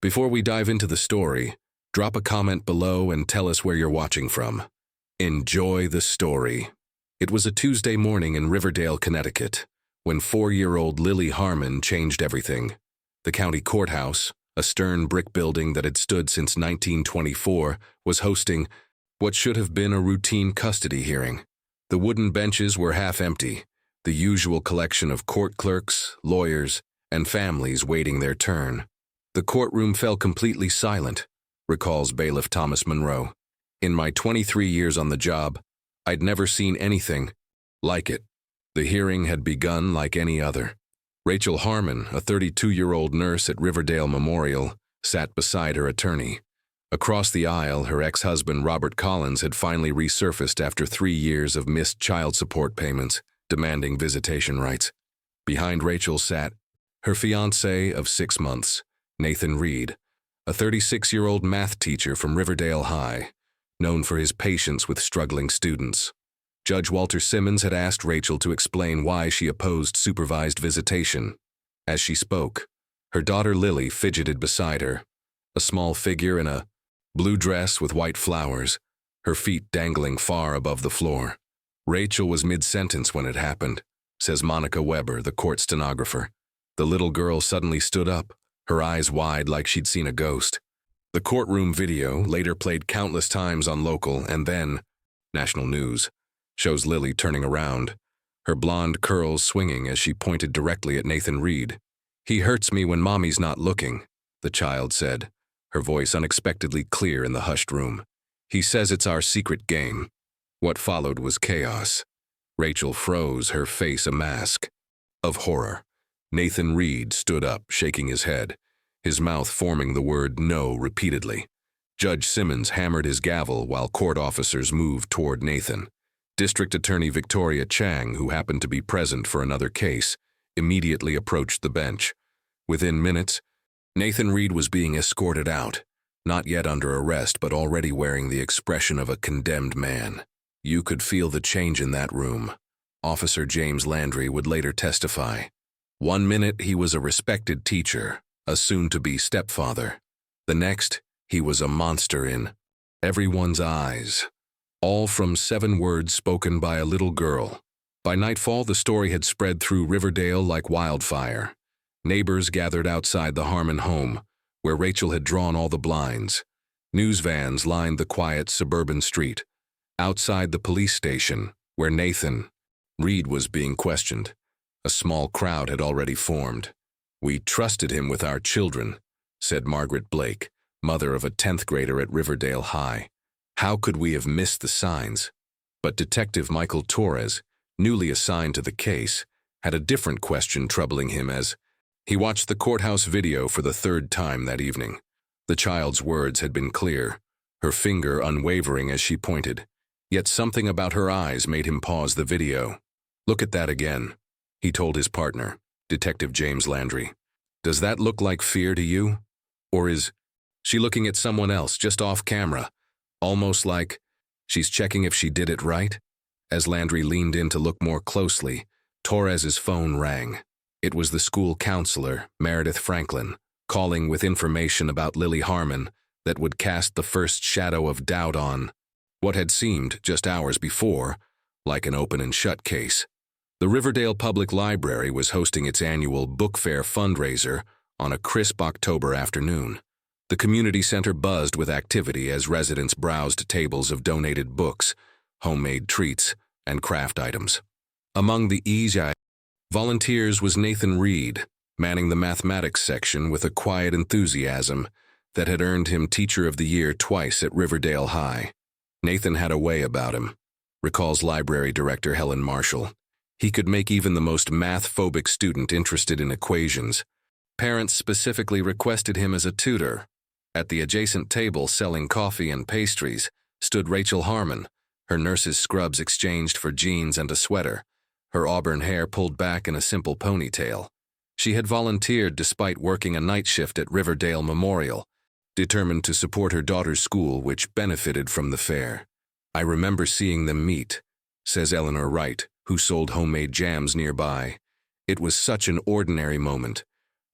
Before we dive into the story, drop a comment below and tell us where you're watching from. Enjoy the story. It was a Tuesday morning in Riverdale, Connecticut, when 4-year-old Lily Harmon changed everything. The county courthouse, a stern brick building that had stood since 1924, was hosting what should have been a routine custody hearing. The wooden benches were half empty, the usual collection of court clerks, lawyers, and families waiting their turn. The courtroom fell completely silent, recalls bailiff Thomas Monroe. In my 23 years on the job, I'd never seen anything like it. The hearing had begun like any other. Rachel Harmon, a 32-year-old nurse at Riverdale Memorial, sat beside her attorney. Across the aisle, her ex-husband Robert Collins had finally resurfaced after 3 years of missed child support payments, demanding visitation rights. Behind Rachel sat her fiancé of 6 months, Nathan Reed, a 36-year-old math teacher from Riverdale High, known for his patience with struggling students. Judge Walter Simmons had asked Rachel to explain why she opposed supervised visitation. As she spoke, her daughter Lily fidgeted beside her, a small figure in a blue dress with white flowers, her feet dangling far above the floor. Rachel was mid-sentence when it happened, says Monica Weber, the court stenographer. The little girl suddenly stood up, her eyes wide like she'd seen a ghost. The courtroom video, later played countless times on local and then national news, shows Lily turning around, her blonde curls swinging as she pointed directly at Nathan Reed. "He hurts me when Mommy's not looking," the child said, her voice unexpectedly clear in the hushed room. "He says it's our secret game." What followed was chaos. Rachel froze, her face a mask of horror. Nathan Reed stood up, shaking his head, his mouth forming the word no repeatedly. Judge Simmons hammered his gavel while court officers moved toward Nathan. District Attorney Victoria Chang, who happened to be present for another case, immediately approached the bench. Within minutes, Nathan Reed was being escorted out, not yet under arrest but already wearing the expression of a condemned man. You could feel the change in that room. Officer James Landry would later testify. 1 minute he was a respected teacher, a soon-to-be stepfather. The next, he was a monster in everyone's eyes. All from 7 words spoken by a little girl. By nightfall, the story had spread through Riverdale like wildfire. Neighbors gathered outside the Harmon home, where Rachel had drawn all the blinds. News vans lined the quiet suburban street. Outside the police station, where Nathan Reed was being questioned, a small crowd had already formed. "We trusted him with our children," said Margaret Blake, mother of a 10th grader at Riverdale High. "How could we have missed the signs?" But Detective Michael Torres, newly assigned to the case, had a different question troubling him as he watched the courthouse video for the 3rd time that evening. The child's words had been clear, her finger unwavering as she pointed. Yet something about her eyes made him pause the video. "Look at that again," he told his partner, Detective James Landry. "Does that look like fear to you? Or is she looking at someone else just off camera? Almost like she's checking if she did it right?" As Landry leaned in to look more closely, Torres's phone rang. It was the school counselor, Meredith Franklin, calling with information about Lily Harmon that would cast the first shadow of doubt on what had seemed, just hours before, like an open and shut case. The Riverdale Public Library was hosting its annual book fair fundraiser on a crisp October afternoon. The community center buzzed with activity as residents browsed tables of donated books, homemade treats, and craft items. Among the easy volunteers was Nathan Reed, manning the mathematics section with a quiet enthusiasm that had earned him Teacher of the Year twice at Riverdale High. Nathan had a way about him, recalls library director Helen Marshall. He could make even the most math-phobic student interested in equations. Parents specifically requested him as a tutor. At the adjacent table selling coffee and pastries stood Rachel Harmon, her nurse's scrubs exchanged for jeans and a sweater, her auburn hair pulled back in a simple ponytail. She had volunteered despite working a night shift at Riverdale Memorial, determined to support her daughter's school, which benefited from the fair. "I remember seeing them meet," says Eleanor Wright, who sold homemade jams nearby. "It was such an ordinary moment.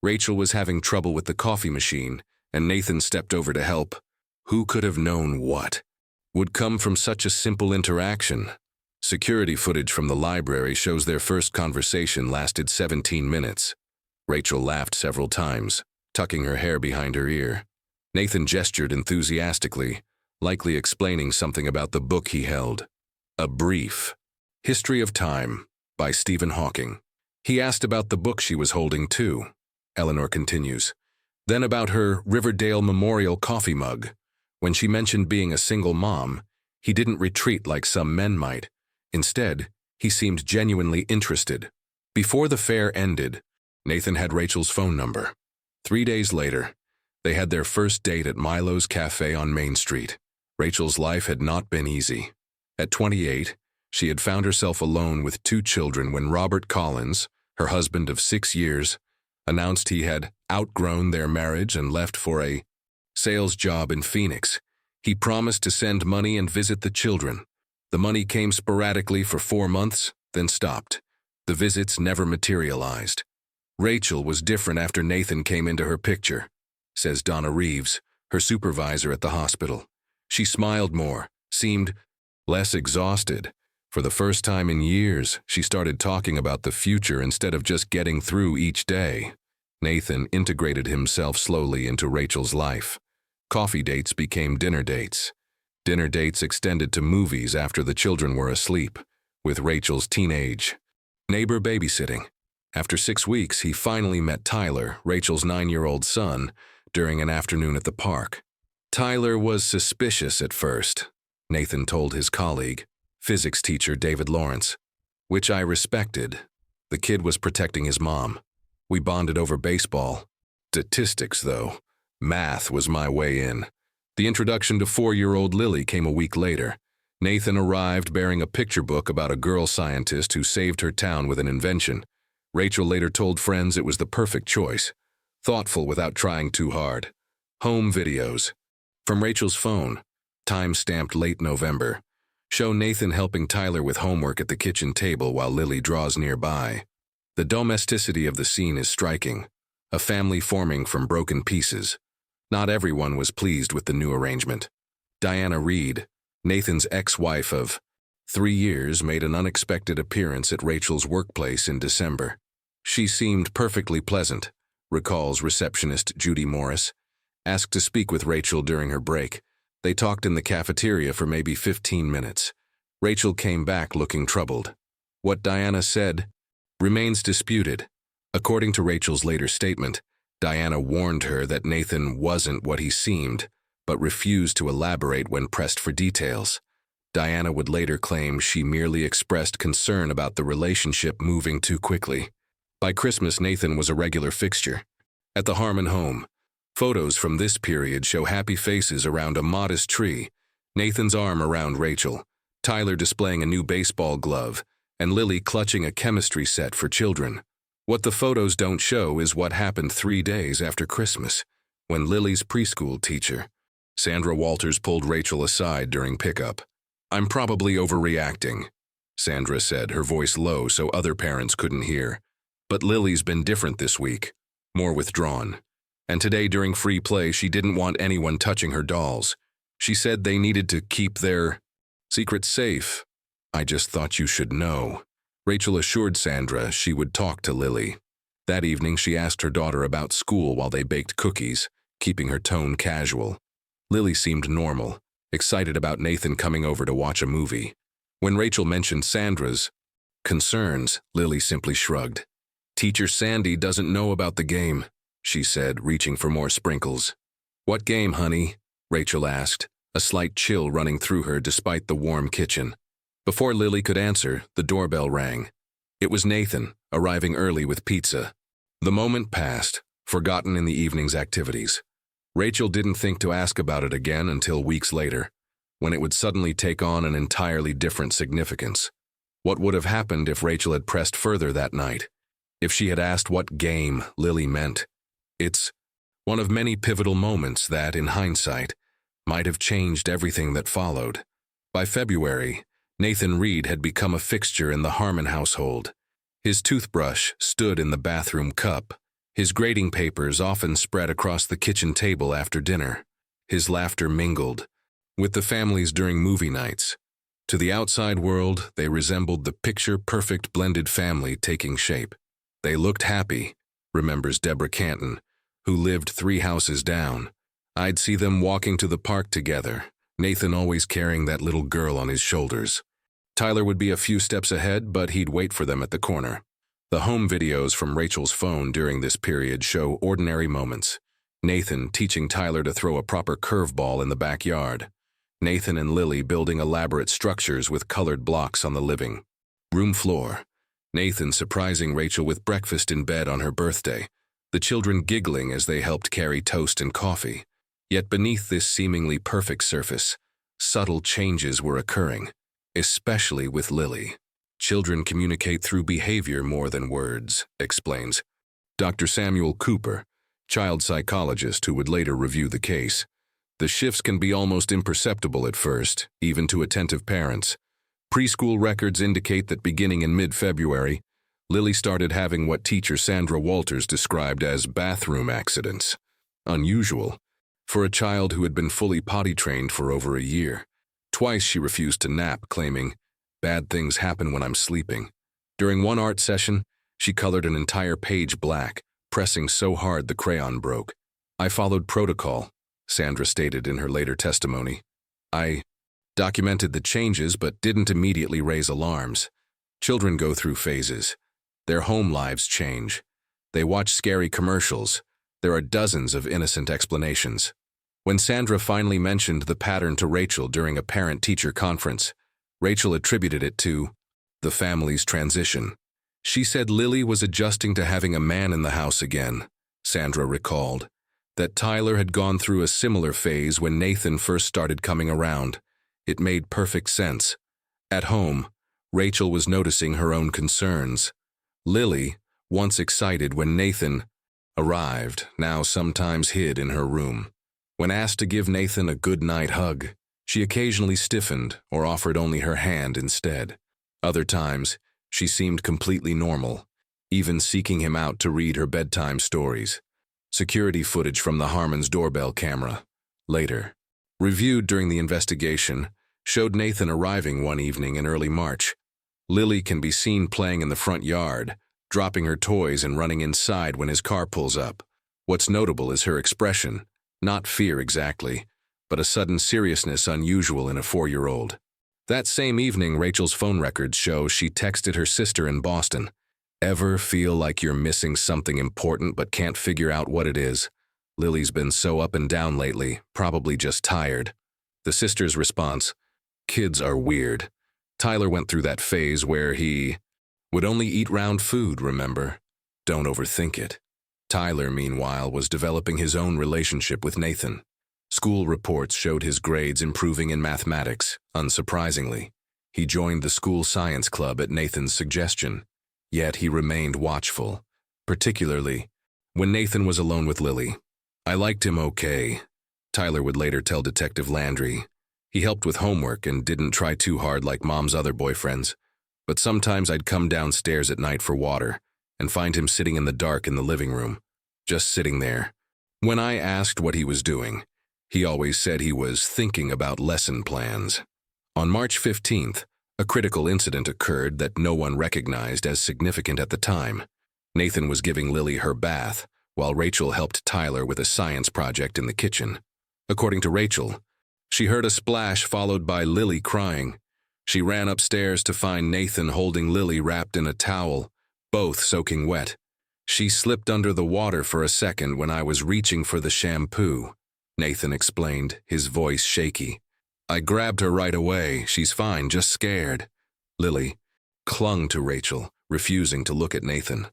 Rachel was having trouble with the coffee machine, and Nathan stepped over to help. Who could have known what would come from such a simple interaction? Security footage from the library shows their first conversation lasted 17 minutes. Rachel laughed several times, tucking her hair behind her ear. Nathan gestured enthusiastically, likely explaining something about the book he held. A Brief History of Time by Stephen Hawking. He asked about the book she was holding too. Eleanor continues. Then about her Riverdale Memorial coffee mug. When she mentioned being a single mom, he didn't retreat like some men might. Instead, he seemed genuinely interested. Before the fair ended, Nathan had Rachel's phone number. 3 days later, they had their first date at Milo's Cafe on Main Street. Rachel's life had not been easy. At 28, she had found herself alone with 2 children when Robert Collins, her husband of 6 years, announced he had outgrown their marriage and left for a sales job in Phoenix. He promised to send money and visit the children. The money came sporadically for 4 months, then stopped. The visits never materialized. Rachel was different after Nathan came into her picture, says Donna Reeves, her supervisor at the hospital. She smiled more, seemed less exhausted. For the first time in years, she started talking about the future instead of just getting through each day. Nathan integrated himself slowly into Rachel's life. Coffee dates became dinner dates. Dinner dates extended to movies after the children were asleep, with Rachel's teenage neighbor babysitting. After 6 weeks, he finally met Tyler, Rachel's 9-year-old son, during an afternoon at the park. Tyler was suspicious at first, Nathan told his colleague, physics teacher David Lawrence, which I respected. The kid was protecting his mom. We bonded over baseball. Statistics, though. Math was my way in. The introduction to 4-year-old Lily came a week later. Nathan arrived bearing a picture book about a girl scientist who saved her town with an invention. Rachel later told friends it was the perfect choice. Thoughtful without trying too hard. Home videos. From Rachel's phone, time-stamped late November, show Nathan helping Tyler with homework at the kitchen table while Lily draws nearby. The domesticity of the scene is striking. A family forming from broken pieces. Not everyone was pleased with the new arrangement. Diana Reed, Nathan's ex-wife of 3 years, made an unexpected appearance at Rachel's workplace in December. She seemed perfectly pleasant, recalls receptionist Judy Morris. Asked to speak with Rachel during her break. They talked in the cafeteria for maybe 15 minutes. Rachel came back looking troubled. What Diana said remains disputed. According to Rachel's later statement, Diana warned her that Nathan wasn't what he seemed, but refused to elaborate when pressed for details. Diana would later claim she merely expressed concern about the relationship moving too quickly. By Christmas, Nathan was a regular fixture. At the Harmon home, photos from this period show happy faces around a modest tree, Nathan's arm around Rachel, Tyler displaying a new baseball glove, and Lily clutching a chemistry set for children. What the photos don't show is what happened 3 days after Christmas, when Lily's preschool teacher, Sandra Walters, pulled Rachel aside during pickup. "I'm probably overreacting," Sandra said, her voice low so other parents couldn't hear. "But Lily's been different this week, more withdrawn. And today during free play, she didn't want anyone touching her dolls. She said they needed to keep their secrets safe. I just thought you should know." Rachel assured Sandra she would talk to Lily. That evening, she asked her daughter about school while they baked cookies, keeping her tone casual. Lily seemed normal, excited about Nathan coming over to watch a movie. When Rachel mentioned Sandra's concerns, Lily simply shrugged. "Teacher Sandy doesn't know about the game," she said, reaching for more sprinkles. "What game, honey?" Rachel asked, a slight chill running through her despite the warm kitchen. Before Lily could answer, the doorbell rang. It was Nathan, arriving early with pizza. The moment passed, forgotten in the evening's activities. Rachel didn't think to ask about it again until weeks later, when it would suddenly take on an entirely different significance. What would have happened if Rachel had pressed further that night? If she had asked what game Lily meant? It's one of many pivotal moments that, in hindsight, might have changed everything that followed. By February, Nathan Reed had become a fixture in the Harmon household. His toothbrush stood in the bathroom cup, His grading papers often spread across the kitchen table after dinner. His laughter mingled with the families during movie nights. To the outside world, they resembled the picture-perfect blended family taking shape. They looked happy, remembers Deborah Canton, who lived 3 houses down. I'd see them walking to the park together, Nathan always carrying that little girl on his shoulders. Tyler would be a few steps ahead, but he'd wait for them at the corner. The home videos from Rachel's phone during this period show ordinary moments. Nathan teaching Tyler to throw a proper curveball in the backyard. Nathan and Lily building elaborate structures with colored blocks on the living room floor. Nathan surprising Rachel with breakfast in bed on her birthday. The children giggling as they helped carry toast and coffee. Yet beneath this seemingly perfect surface, subtle changes were occurring, especially with Lily. Children communicate through behavior more than words, explains Dr. Samuel Cooper, child psychologist who would later review the case. The shifts can be almost imperceptible at first, even to attentive parents. Preschool records indicate that beginning in mid-February, Lily started having what teacher Sandra Walters described as bathroom accidents. Unusual for a child who had been fully potty trained for over a year. Twice she refused to nap, claiming, "Bad things happen when I'm sleeping." During one art session, she colored an entire page black, pressing so hard the crayon broke. "I followed protocol," Sandra stated in her later testimony. "I documented the changes but didn't immediately raise alarms. Children go through phases. Their home lives change. They watch scary commercials. There are dozens of innocent explanations." When Sandra finally mentioned the pattern to Rachel during a parent-teacher conference, Rachel attributed it to the family's transition. She said Lily was adjusting to having a man in the house again, Sandra recalled. That Tyler had gone through a similar phase when Nathan first started coming around. It made perfect sense. At home, Rachel was noticing her own concerns. Lily, once excited when Nathan arrived, now sometimes hid in her room. When asked to give Nathan a good-night hug, she occasionally stiffened or offered only her hand instead. Other times, she seemed completely normal, even seeking him out to read her bedtime stories. Security footage from the Harmon's doorbell camera, later reviewed during the investigation, showed Nathan arriving one evening in early March. Lily can be seen playing in the front yard, dropping her toys and running inside when his car pulls up. What's notable is her expression, not fear exactly, but a sudden seriousness unusual in a 4-year-old. That same evening, Rachel's phone records show she texted her sister in Boston. "Ever feel like you're missing something important but can't figure out what it is? Lily's been so up and down lately, probably just tired." The sister's response, "Kids are weird. Tyler went through that phase where he would only eat round food, remember? Don't overthink it." Tyler, meanwhile, was developing his own relationship with Nathan. School reports showed his grades improving in mathematics, unsurprisingly. He joined the school science club at Nathan's suggestion. Yet he remained watchful, particularly when Nathan was alone with Lily. "I liked him okay," Tyler would later tell Detective Landry. "He helped with homework and didn't try too hard like Mom's other boyfriends. But sometimes I'd come downstairs at night for water and find him sitting in the dark in the living room, just sitting there. When I asked what he was doing, he always said he was thinking about lesson plans." On March 15th, a critical incident occurred that no one recognized as significant at the time. Nathan was giving Lily her bath, while Rachel helped Tyler with a science project in the kitchen. According to Rachel, she heard a splash followed by Lily crying. She ran upstairs to find Nathan holding Lily wrapped in a towel, both soaking wet. "She slipped under the water for a second when I was reaching for the shampoo," Nathan explained, his voice shaky. "I grabbed her right away. She's fine, just scared." Lily clung to Rachel, refusing to look at Nathan.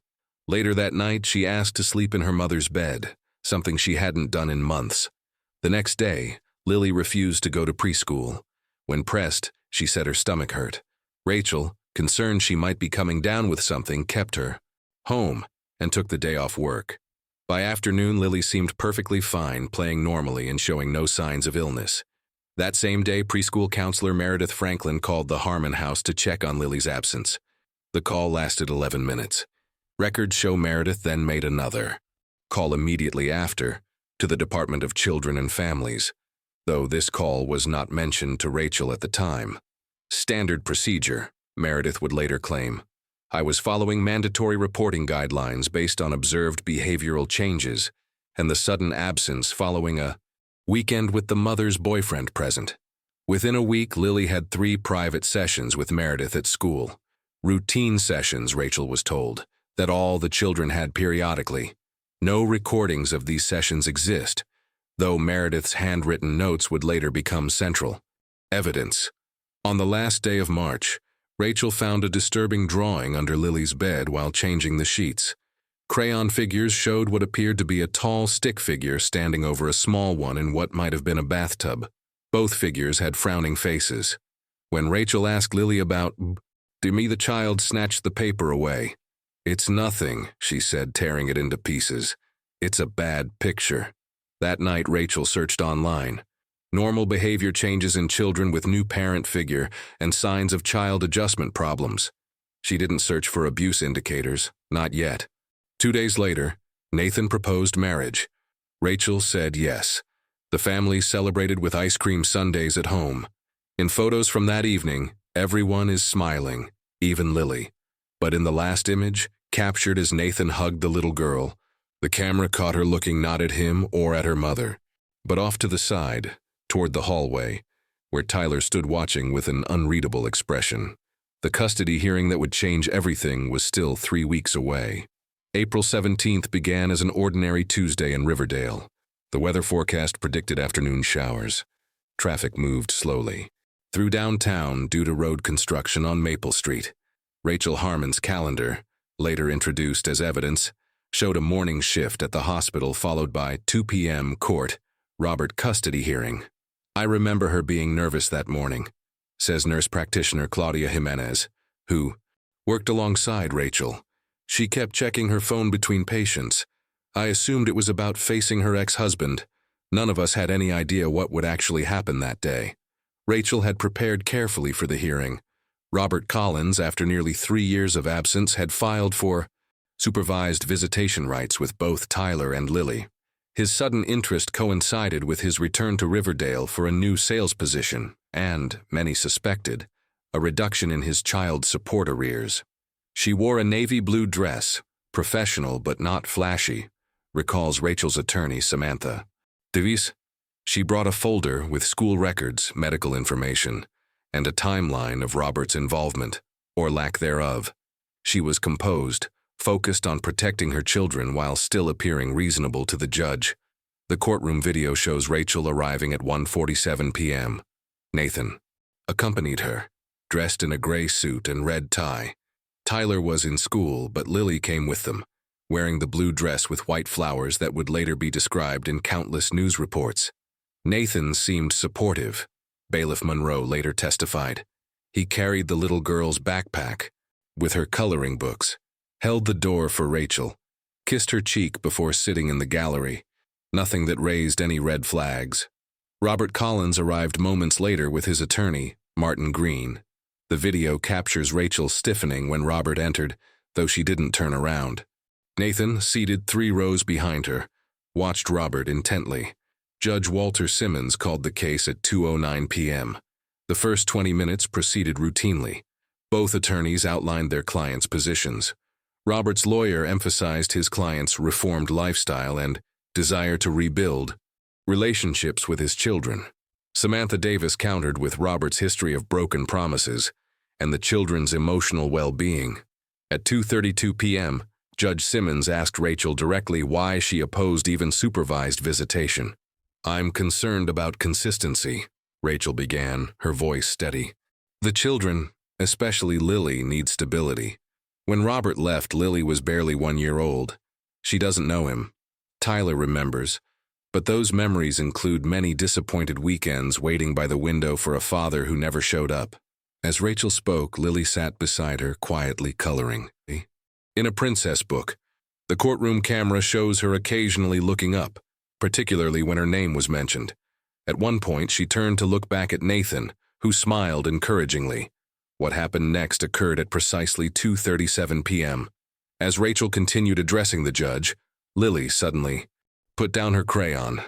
Later that night, she asked to sleep in her mother's bed, something she hadn't done in months. The next day, Lily refused to go to preschool. When pressed, she said her stomach hurt. Rachel, concerned she might be coming down with something, kept her home and took the day off work. By afternoon, Lily seemed perfectly fine, playing normally and showing no signs of illness. That same day, preschool counselor Meredith Franklin called the Harmon house to check on Lily's absence. The call lasted 11 minutes. Records show Meredith then made another Call immediately after to the Department of Children and Families, though this call was not mentioned to Rachel at the time. Standard procedure, Meredith would later claim. I was following mandatory reporting guidelines based on observed behavioral changes and the sudden absence following a weekend with the mother's boyfriend present. Within a week, Lily had 3 private sessions with Meredith at school. Routine sessions, Rachel was told, that all the children had periodically. No recordings of these sessions exist, though Meredith's handwritten notes would later become central. Evidence. On the last day of March, Rachel found a disturbing drawing under Lily's bed while changing the sheets. Crayon figures showed what appeared to be a tall stick figure standing over a small one in what might have been a bathtub. Both figures had frowning faces. When Rachel asked Lily about the child snatched the paper away. "It's nothing," she said, tearing it into pieces. "It's a bad picture." That night, Rachel searched online. Normal behavior changes in children with new parent figure and signs of child adjustment problems. She didn't search for abuse indicators, not yet. 2 days later, Nathan proposed marriage. Rachel said yes. The family celebrated with ice cream sundaes at home. In photos from that evening, everyone is smiling, even Lily. But in the last image, captured as Nathan hugged the little girl, the camera caught her looking not at him or at her mother, but off to the side, toward the hallway, where Tyler stood watching with an unreadable expression. The custody hearing that would change everything was still 3 weeks away. April 17th began as an ordinary Tuesday in Riverdale. The weather forecast predicted afternoon showers. Traffic moved slowly through downtown due to road construction on Maple Street. Rachel Harmon's calendar, later introduced as evidence, showed a morning shift at the hospital followed by 2 p.m. court, Robert custody hearing. "I remember her being nervous that morning," says nurse practitioner Claudia Jimenez, who worked alongside Rachel. "She kept checking her phone between patients. I assumed it was about facing her ex-husband. None of us had any idea what would actually happen that day." Rachel had prepared carefully for the hearing. Robert Collins, after nearly 3 years of absence, had filed for supervised visitation rights with both Tyler and Lily. His sudden interest coincided with his return to Riverdale for a new sales position and, many suspected, a reduction in his child support arrears. "She wore a navy blue dress, professional but not flashy," recalls Rachel's attorney, Samantha Davies. She brought a folder with school records, medical information, and a timeline of Robert's involvement, or lack thereof. She was composed, focused on protecting her children while still appearing reasonable to the judge. The courtroom video shows Rachel arriving at 1:47 p.m. Nathan accompanied her, dressed in a gray suit and red tie. Tyler was in school, but Lily came with them, wearing the blue dress with white flowers that would later be described in countless news reports. Nathan seemed supportive, Bailiff Monroe later testified. He carried the little girl's backpack with her coloring books, held the door for Rachel, kissed her cheek before sitting in the gallery. Nothing that raised any red flags. Robert Collins arrived moments later with his attorney, Martin Green. The video captures Rachel stiffening when Robert entered, though she didn't turn around. Nathan, seated 3 rows behind her, watched Robert intently. Judge Walter Simmons called the case at 2:09 p.m. The first 20 minutes proceeded routinely. Both attorneys outlined their clients' positions. Robert's lawyer emphasized his client's reformed lifestyle and desire to rebuild relationships with his children. Samantha Davis countered with Robert's history of broken promises and the children's emotional well-being. At 2:32 p.m., Judge Simmons asked Rachel directly why she opposed even supervised visitation. "I'm concerned about consistency," Rachel began, her voice steady. "The children, especially Lily, need stability. When Robert left, Lily was barely 1 year old. She doesn't know him. Tyler remembers, but those memories include many disappointed weekends waiting by the window for a father who never showed up." As Rachel spoke, Lily sat beside her, quietly coloring. In a princess book, the courtroom camera shows her occasionally looking up, particularly when her name was mentioned. At one point, she turned to look back at Nathan, who smiled encouragingly. What happened next occurred at precisely 2:37 p.m. As Rachel continued addressing the judge, Lily suddenly put down her crayon.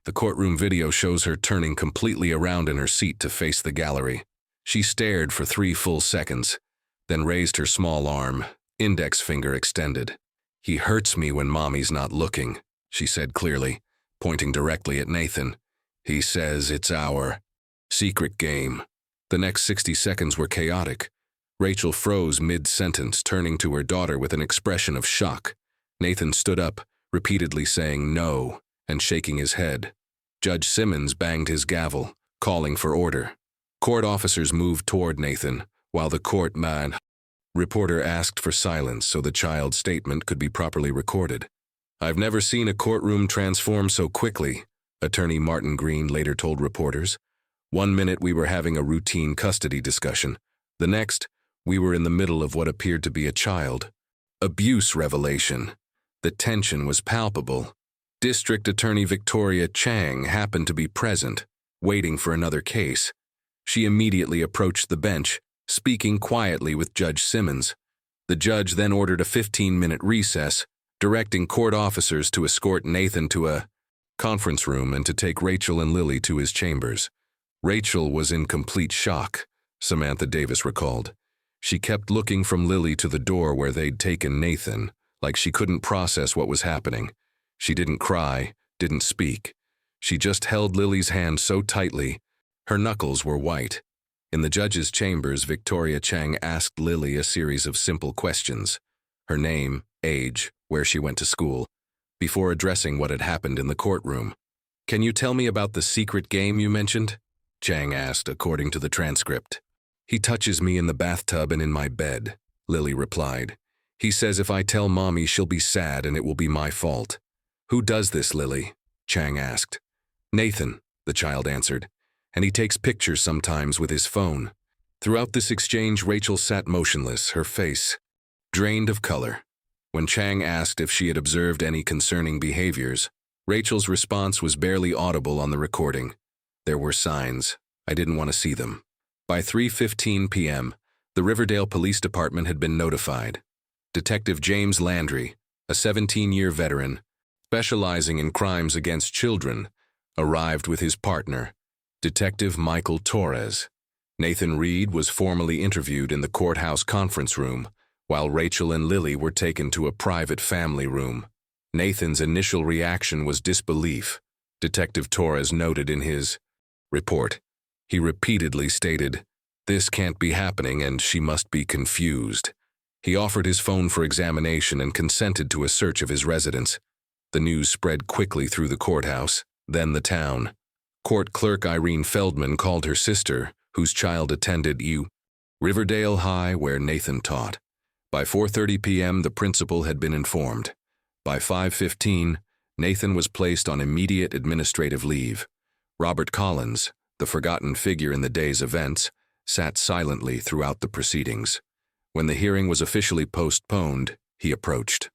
The courtroom video shows her turning completely around in her seat to face the gallery. She stared for 3 full seconds, then raised her small arm, index finger extended. "He hurts me when Mommy's not looking," she said clearly, pointing directly at Nathan. "He says it's our secret game." The next 60 seconds were chaotic. Rachel froze mid-sentence, turning to her daughter with an expression of shock. Nathan stood up, repeatedly saying no and shaking his head. Judge Simmons banged his gavel, calling for order. Court officers moved toward Nathan, while the reporter asked for silence so the child's statement could be properly recorded. "I've never seen a courtroom transform so quickly," Attorney Martin Green later told reporters. "One minute we were having a routine custody discussion. The next, we were in the middle of what appeared to be a child abuse revelation. The tension was palpable. District Attorney Victoria Chang happened to be present, waiting for another case. She immediately approached the bench, speaking quietly with Judge Simmons. The judge then ordered a 15-minute recess, directing court officers to escort Nathan to a conference room and to take Rachel and Lily to his chambers. Rachel was in complete shock, Samantha Davis recalled. She kept looking from Lily to the door where they'd taken Nathan, like she couldn't process what was happening. She didn't cry, didn't speak. She just held Lily's hand so tightly, her knuckles were white. In the judge's chambers, Victoria Chang asked Lily a series of simple questions. Her name, age, where she went to school, before addressing what had happened in the courtroom. "Can you tell me about the secret game you mentioned?" Chang asked, according to the transcript. "He touches me in the bathtub and in my bed," Lily replied. "He says if I tell Mommy she'll be sad and it will be my fault." "Who does this, Lily?" Chang asked. "Nathan," the child answered, "and he takes pictures sometimes with his phone." Throughout this exchange, Rachel sat motionless, her face drained of color. When Chang asked if she had observed any concerning behaviors, Rachel's response was barely audible on the recording. "There were signs. I didn't want to see them." By 3:15 p.m., the Riverdale Police Department had been notified. Detective James Landry, a 17-year veteran, specializing in crimes against children, arrived with his partner, Detective Michael Torres. Nathan Reed was formally interviewed in the courthouse conference room, while Rachel and Lily were taken to a private family room. Nathan's initial reaction was disbelief, Detective Torres noted in his report. He repeatedly stated, "This can't be happening and she must be confused." He offered his phone for examination and consented to a search of his residence. The news spread quickly through the courthouse, then the town. Court Clerk Irene Feldman called her sister, whose child attended Riverdale High, where Nathan taught. By 4:30 p.m., the principal had been informed. By 5:15, Nathan was placed on immediate administrative leave. Robert Collins, the forgotten figure in the day's events, sat silently throughout the proceedings. When the hearing was officially postponed, he approached.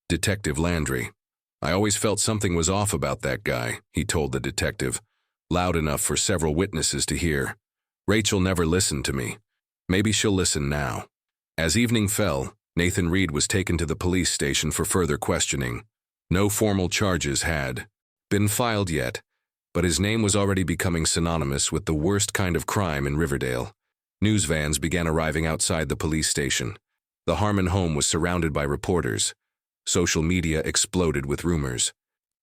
"Detective Landry, I always felt something was off about that guy," he told the detective, loud enough for several witnesses to hear. "Rachel never listened to me. Maybe she'll listen now." As evening fell, Nathan Reed was taken to the police station for further questioning. No formal charges had been filed yet, but his name was already becoming synonymous with the worst kind of crime in Riverdale. News vans began arriving outside the police station. The Harmon home was surrounded by reporters. Social media exploded with rumors.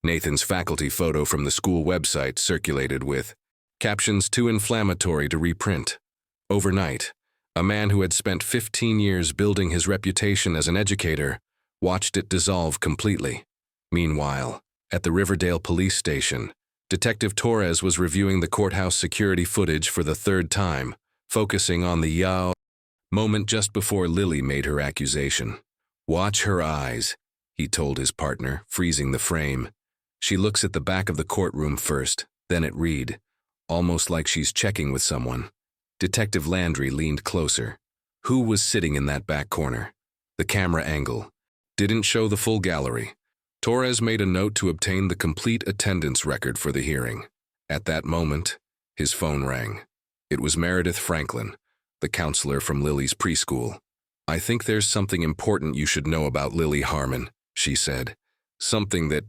Nathan's faculty photo from the school website circulated with captions too inflammatory to reprint. Overnight, a man who had spent 15 years building his reputation as an educator watched it dissolve completely. Meanwhile, at the Riverdale police station, Detective Torres was reviewing the courthouse security footage for the third time, focusing on the moment just before Lily made her accusation. "Watch her eyes," he told his partner, freezing the frame. "She looks at the back of the courtroom first, then at Reed, almost like she's checking with someone." Detective Landry leaned closer. Who was sitting in that back corner? The camera angle didn't show the full gallery. Torres made a note to obtain the complete attendance record for the hearing. At that moment, his phone rang. It was Meredith Franklin, the counselor from Lily's preschool. "I think there's something important you should know about Lily Harmon," she said. something that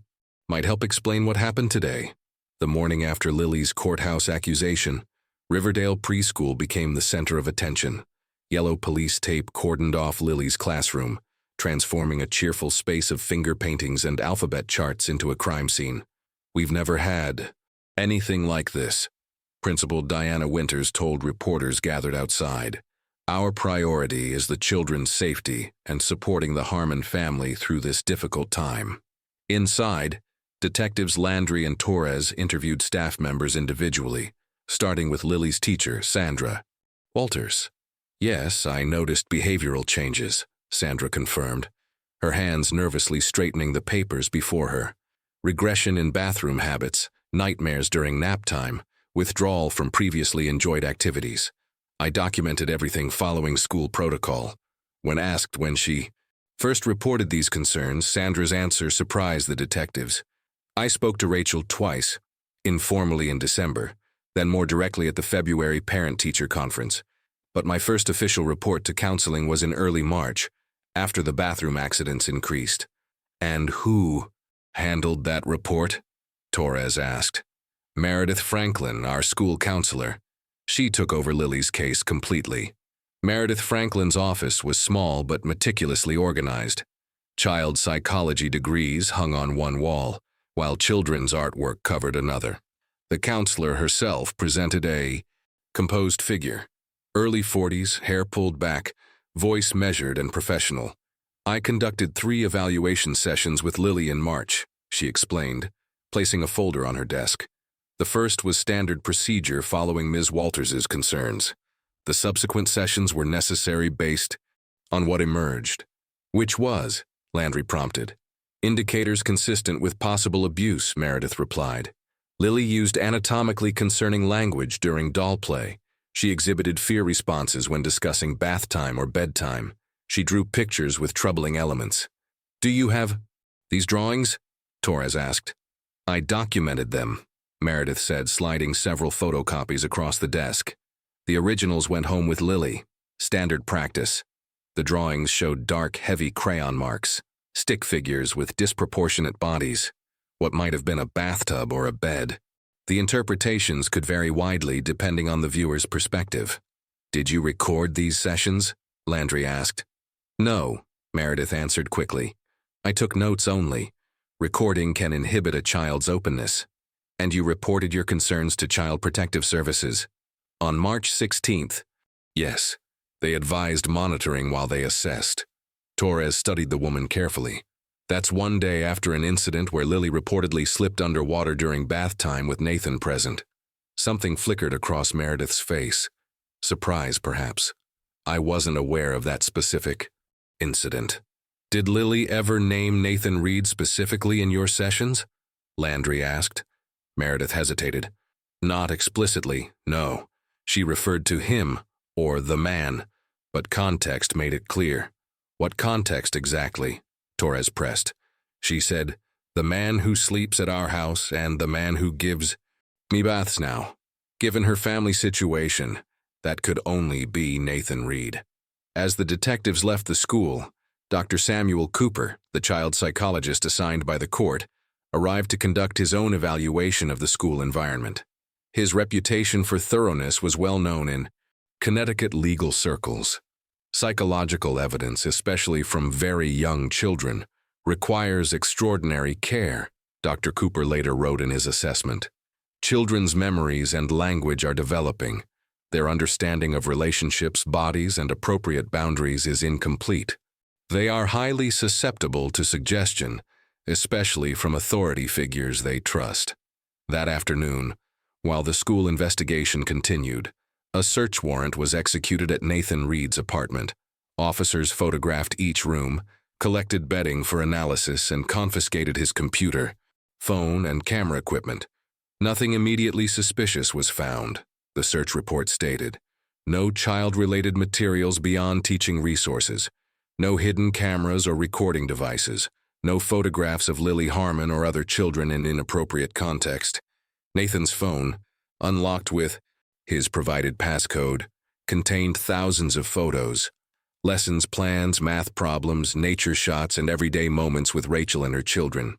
might help explain what happened today. The morning after Lily's courthouse accusation, Riverdale Preschool became the center of attention. Yellow police tape cordoned off Lily's classroom, transforming a cheerful space of finger paintings and alphabet charts into a crime scene. "We've never had anything like this," Principal Diana Winters told reporters gathered outside. "Our priority is the children's safety and supporting the Harmon family through this difficult time." Inside, Detectives Landry and Torres interviewed staff members individually, starting with Lily's teacher, Sandra. "Walters." "Yes, I noticed behavioral changes," Sandra confirmed, her hands nervously straightening the papers before her. "Regression in bathroom habits, nightmares during nap time, withdrawal from previously enjoyed activities. I documented everything following school protocol." When asked when she first reported these concerns, Sandra's answer surprised the detectives. "I spoke to Rachel twice, informally in December, then more directly at the February parent-teacher conference. But my first official report to counseling was in early March, after the bathroom accidents increased." "And who handled that report?" Torres asked. "Meredith Franklin, our school counselor. She took over Lily's case completely." Meredith Franklin's office was small but meticulously organized. Child psychology degrees hung on one wall, while children's artwork covered another. The counselor herself presented a composed figure. Early 40s, hair pulled back, voice measured and professional. "I conducted 3 evaluation sessions with Lily in March," she explained, placing a folder on her desk. "The first was standard procedure following Ms. Walters's concerns. The subsequent sessions were necessary based on what emerged." "Which was?" Landry prompted. "Indicators consistent with possible abuse," Meredith replied. "Lily used anatomically concerning language during doll play. She exhibited fear responses when discussing bath time or bedtime. She drew pictures with troubling elements." "Do you have these drawings?" Torres asked. "I documented them," Meredith said, sliding several photocopies across the desk. "The originals went home with Lily. Standard practice." The drawings showed dark, heavy crayon marks, stick figures with disproportionate bodies, what might have been a bathtub or a bed. The interpretations could vary widely depending on the viewer's perspective. "Did you record these sessions?" Landry asked. "No," Meredith answered quickly. "I took notes only. Recording can inhibit a child's openness." "And you reported your concerns to Child Protective Services?" "On March 16th. Yes, they advised monitoring while they assessed." Torres studied the woman carefully. "That's one day after an incident where Lily reportedly slipped underwater during bath time with Nathan present." Something flickered across Meredith's face. Surprise, perhaps. "I wasn't aware of that specific incident." "Did Lily ever name Nathan Reed specifically in your sessions?" Landry asked. Meredith hesitated. "Not explicitly, no. She referred to him, or the man, but context made it clear." "What context exactly?" Torres pressed. "She said, 'The man who sleeps at our house and the man who gives me baths now.' Given her family situation, that could only be Nathan Reed." As the detectives left the school, Dr. Samuel Cooper, the child psychologist assigned by the court, arrived to conduct his own evaluation of the school environment. His reputation for thoroughness was well known in Connecticut legal circles. "Psychological evidence, especially from very young children, requires extraordinary care," Dr. Cooper later wrote in his assessment. "Children's memories and language are developing. Their understanding of relationships, bodies, and appropriate boundaries is incomplete. They are highly susceptible to suggestion, especially from authority figures they trust." That afternoon, while the school investigation continued, a search warrant was executed at Nathan Reed's apartment. Officers photographed each room, collected bedding for analysis, and confiscated his computer, phone, and camera equipment. Nothing immediately suspicious was found, the search report stated. No child-related materials beyond teaching resources. No hidden cameras or recording devices. No photographs of Lily Harmon or other children in inappropriate context. Nathan's phone, unlocked with his provided passcode, contained thousands of photos. Lessons plans, math problems, nature shots, and everyday moments with Rachel and her children.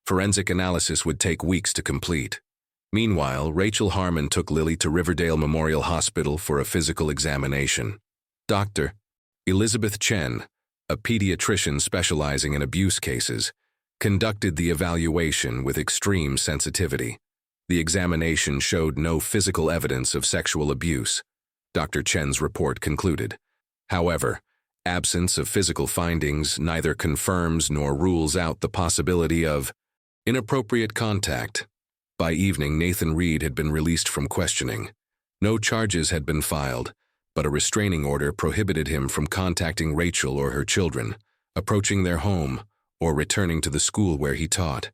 Forensic analysis would take weeks to complete. Meanwhile, Rachel Harmon took Lily to Riverdale Memorial Hospital for a physical examination. Dr. Elizabeth Chen, a pediatrician specializing in abuse cases, conducted the evaluation with extreme sensitivity. The examination showed no physical evidence of sexual abuse, Dr. Chen's report concluded. However, absence of physical findings neither confirms nor rules out the possibility of inappropriate contact. By evening, Nathan Reed had been released from questioning. No charges had been filed, but a restraining order prohibited him from contacting Rachel or her children, approaching their home, or returning to the school where he taught.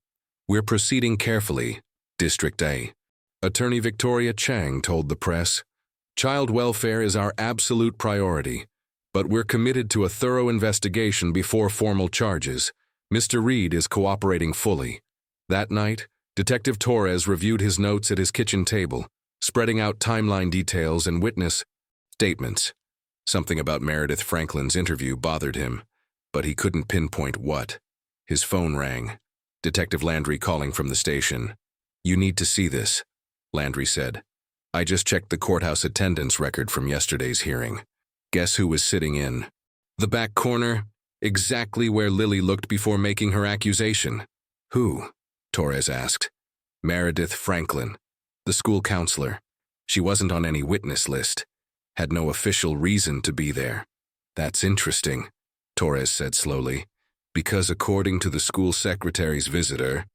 "We're proceeding carefully," District A. Attorney Victoria Chang told the press. "Child welfare is our absolute priority, but we're committed to a thorough investigation before formal charges. Mr. Reed is cooperating fully." That night, Detective Torres reviewed his notes at his kitchen table, spreading out timeline details and witness statements. Something about Meredith Franklin's interview bothered him, but he couldn't pinpoint what. His phone rang. Detective Landry calling from the station. "You need to see this," Landry said. "I just checked the courthouse attendance record from yesterday's hearing. Guess who was sitting in the back corner? Exactly where Lily looked before making her accusation." "Who?" Torres asked. "Meredith Franklin, the school counselor. She wasn't on any witness list. Had no official reason to be there." "That's interesting," Torres said slowly, "because according to the school secretary's visitor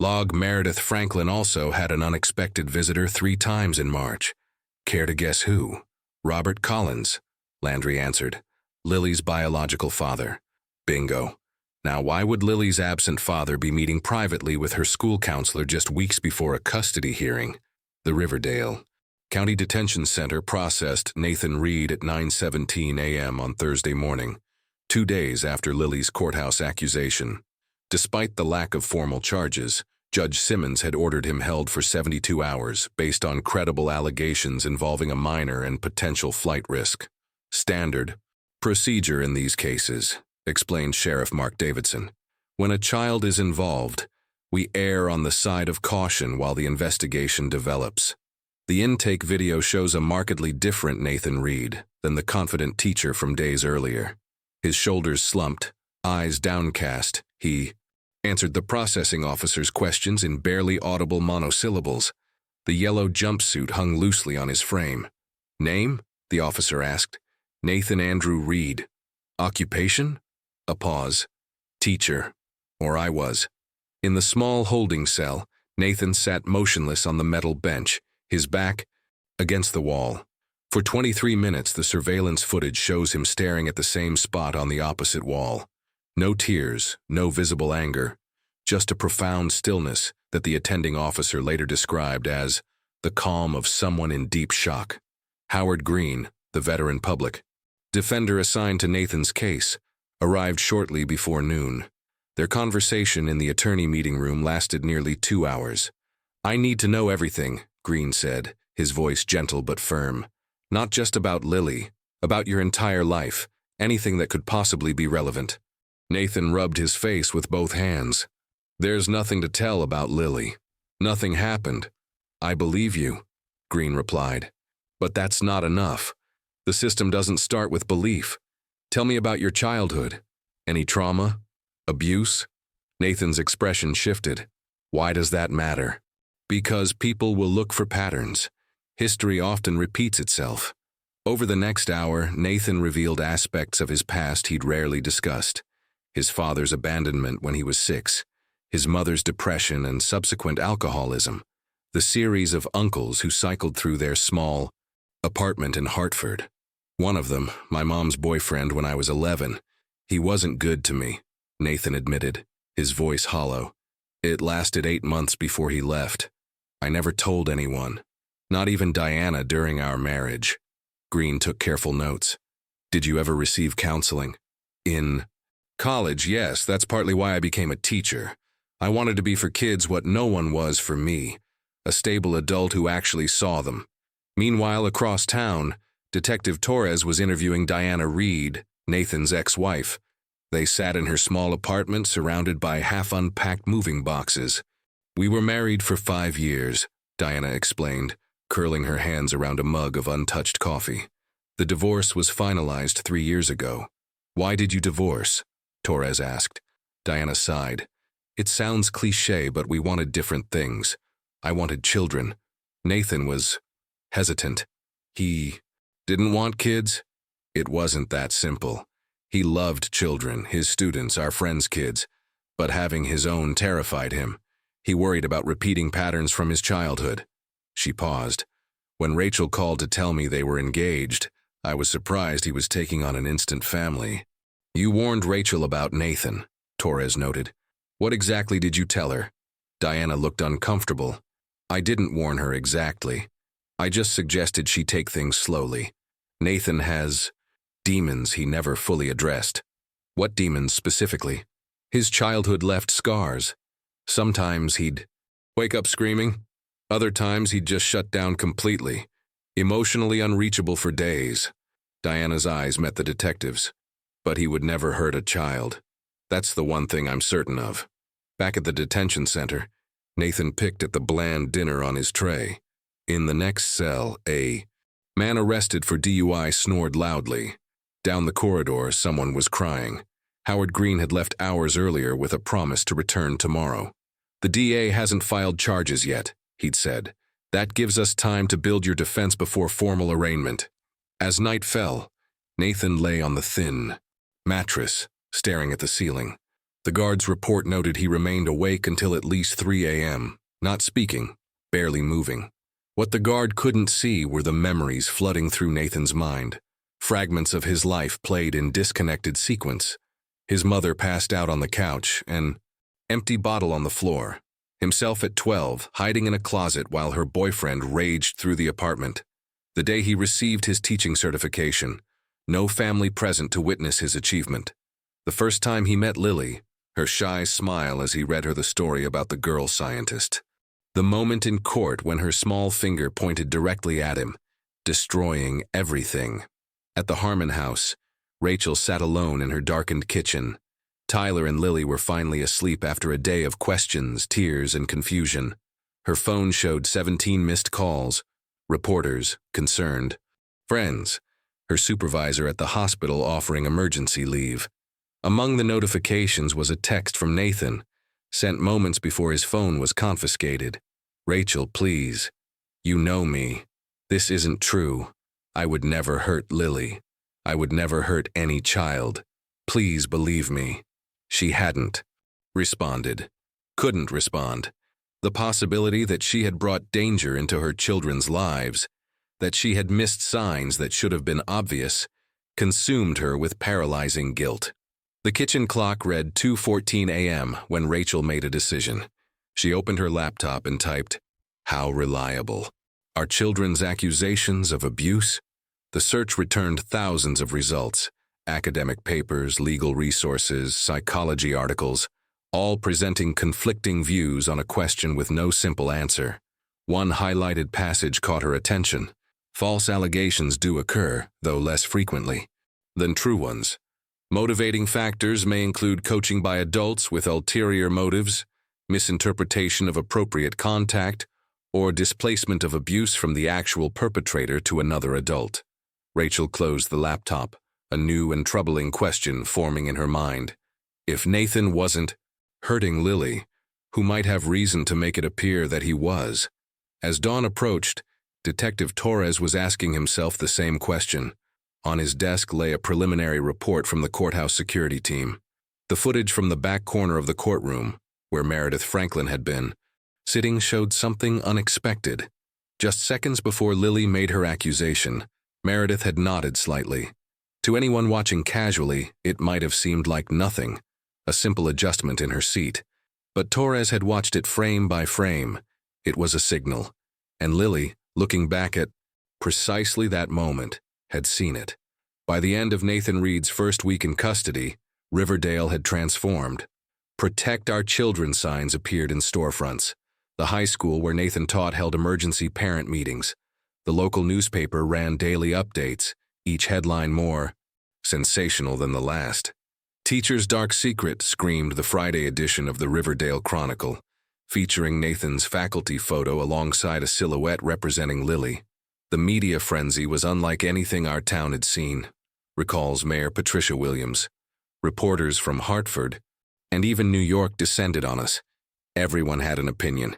log, Meredith Franklin also had an unexpected visitor 3 times in March. Care to guess who?" "Robert Collins," Landry answered. "Lily's biological father." "Bingo. Now, why would Lily's absent father be meeting privately with her school counselor just weeks before a custody hearing?" The Riverdale County Detention Center processed Nathan Reed at 9:17 a.m. on Thursday morning, 2 days after Lily's courthouse accusation. Despite the lack of formal charges, Judge Simmons had ordered him held for 72 hours based on credible allegations involving a minor and potential flight risk. "Standard procedure in these cases," explained Sheriff Mark Davidson. "When a child is involved, we err on the side of caution while the investigation develops." The intake video shows a markedly different Nathan Reed than the confident teacher from days earlier. His shoulders slumped, eyes downcast, he answered the processing officer's questions in barely audible monosyllables. The yellow jumpsuit hung loosely on his frame. "Name?" the officer asked. "Nathan Andrew Reed." "Occupation?" A pause. "Teacher. Or I was." In the small holding cell, Nathan sat motionless on the metal bench, his back against the wall. For 23 minutes, the surveillance footage shows him staring at the same spot on the opposite wall. No tears, no visible anger, just a profound stillness that the attending officer later described as the calm of someone in deep shock. Howard Green, the veteran public defender assigned to Nathan's case, arrived shortly before noon. Their conversation in the attorney meeting room lasted nearly 2 hours. "I need to know everything," Green said, his voice gentle but firm. "Not just about Lily, about your entire life, anything that could possibly be relevant." Nathan rubbed his face with both hands. "There's nothing to tell about Lily. Nothing happened." "I believe you," Green replied. "But that's not enough. The system doesn't start with belief. Tell me about your childhood. Any trauma? Abuse?" Nathan's expression shifted. "Why does that matter?" "Because people will look for patterns. History often repeats itself." Over the next hour, Nathan revealed aspects of his past he'd rarely discussed. His father's abandonment when he was 6, his mother's depression and subsequent alcoholism, the series of uncles who cycled through their small apartment in Hartford. "One of them, my mom's boyfriend when I was 11. He wasn't good to me," Nathan admitted, his voice hollow. "It lasted 8 months before he left. I never told anyone, not even Diana during our marriage." Green took careful notes. "Did you ever receive counseling?" "In college, yes. That's partly why I became a teacher. I wanted to be for kids what no one was for me, a stable adult who actually saw them." Meanwhile, across town, Detective Torres was interviewing Diana Reed, Nathan's ex-wife. They sat in her small apartment surrounded by half-unpacked moving boxes. "We were married for 5 years," Diana explained, curling her hands around a mug of untouched coffee. "The divorce was finalized 3 years ago." "Why did you divorce?" Torres asked. Diana sighed. "It sounds cliché, but we wanted different things. I wanted children. Nathan was hesitant. He didn't want kids." "It wasn't that simple. He loved children, his students, our friends' kids, but having his own terrified him. He worried about repeating patterns from his childhood." She paused. "When Rachel called to tell me they were engaged, I was surprised he was taking on an instant family." "You warned Rachel about Nathan," Torres noted. "What exactly did you tell her?" Diana looked uncomfortable. "I didn't warn her exactly. I just suggested she take things slowly. Nathan has demons he never fully addressed." "What demons specifically?" "His childhood left scars. Sometimes he'd wake up screaming. Other times he'd just shut down completely, emotionally unreachable for days." Diana's eyes met the detective's. "But he would never hurt a child. That's the one thing I'm certain of." Back at the detention center, Nathan picked at the bland dinner on his tray. In the next cell, a man arrested for DUI snored loudly. Down the corridor, someone was crying. Howard Green had left hours earlier with a promise to return tomorrow. "The DA hasn't filed charges yet," he'd said. "That gives us time to build your defense before formal arraignment." As night fell, Nathan lay on the thin mattress, staring at the ceiling. The guard's report noted he remained awake until at least 3 a.m., not speaking, barely moving. What the guard couldn't see were the memories flooding through Nathan's mind. Fragments of his life played in disconnected sequence. His mother passed out on the couch, an empty bottle on the floor. Himself at 12, hiding in a closet while her boyfriend raged through the apartment. The day he received his teaching certification, no family present to witness his achievement. The first time he met Lily, her shy smile as he read her the story about the girl scientist. The moment in court when her small finger pointed directly at him, destroying everything. At the Harmon house, Rachel sat alone in her darkened kitchen. Tyler and Lily were finally asleep after a day of questions, tears, and confusion. Her phone showed 17 missed calls, reporters, concerned, friends, her supervisor at the hospital offering emergency leave. Among the notifications was a text from Nathan, sent moments before his phone was confiscated. "Rachel, please. You know me. This isn't true. I would never hurt Lily. I would never hurt any child. Please believe me." She hadn't responded. Couldn't respond. The possibility that she had brought danger into her children's lives, that she had missed signs that should have been obvious, consumed her with paralyzing guilt. The kitchen clock read 2:14 a.m. when Rachel made a decision. She opened her laptop and typed, "How reliable. Our children's accusations of abuse?" The search returned thousands of results, academic papers, legal resources, psychology articles, all presenting conflicting views on a question with no simple answer. One highlighted passage caught her attention. "False allegations do occur, though less frequently than true ones. Motivating factors may include coaching by adults with ulterior motives, misinterpretation of appropriate contact, or displacement of abuse from the actual perpetrator to another adult." Rachel closed the laptop, a new and troubling question forming in her mind. If Nathan wasn't hurting Lily, who might have reason to make it appear that he was? As dawn approached, Detective Torres was asking himself the same question. On his desk lay a preliminary report from the courthouse security team. The footage from the back corner of the courtroom, where Meredith Franklin had been sitting, showed something unexpected. Just seconds before Lily made her accusation, Meredith had nodded slightly. To anyone watching casually, it might have seemed like nothing, a simple adjustment in her seat. But Torres had watched it frame by frame. It was a signal. And Lily, looking back at precisely that moment, had seen it. By the end of Nathan Reed's first week in custody, Riverdale had transformed. "Protect Our Children" signs appeared in storefronts. The high school where Nathan taught held emergency parent meetings. The local newspaper ran daily updates, each headline more sensational than the last. Teacher's Dark Secret, screamed the Friday edition of the Riverdale Chronicle, featuring Nathan's faculty photo alongside a silhouette representing Lily. The media frenzy was unlike anything our town had seen, recalls Mayor Patricia Williams. Reporters from Hartford and even New York descended on us. Everyone had an opinion.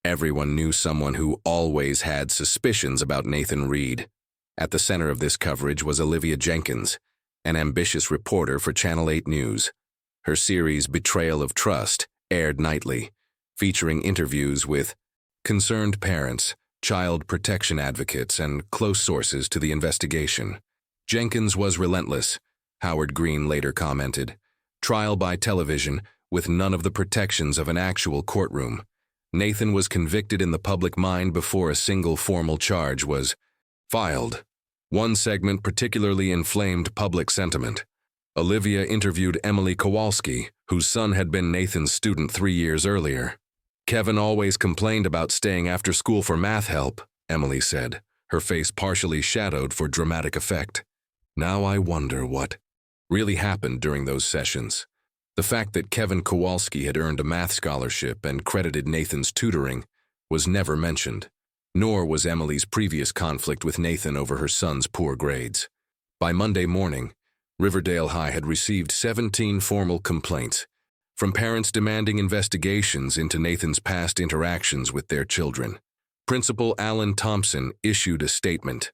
Everyone knew someone who always had suspicions about Nathan Reed. At the center of this coverage was Olivia Jenkins, an ambitious reporter for Channel 8 News. Her series Betrayal of Trust aired nightly, featuring interviews with concerned parents, child protection advocates, and close sources to the investigation. Jenkins was relentless, Howard Green later commented. Trial by television, with none of the protections of an actual courtroom. Nathan was convicted in the public mind before a single formal charge was filed. One segment particularly inflamed public sentiment. Olivia interviewed Emily Kowalski, whose son had been Nathan's student 3 years earlier. Kevin always complained about staying after school for math help, Emily said, her face partially shadowed for dramatic effect. Now I wonder what really happened during those sessions. The fact that Kevin Kowalski had earned a math scholarship and credited Nathan's tutoring was never mentioned, nor was Emily's previous conflict with Nathan over her son's poor grades. By Monday morning, Riverdale High had received 17 formal complaints, from parents demanding investigations into Nathan's past interactions with their children. Principal Alan Thompson issued a statement.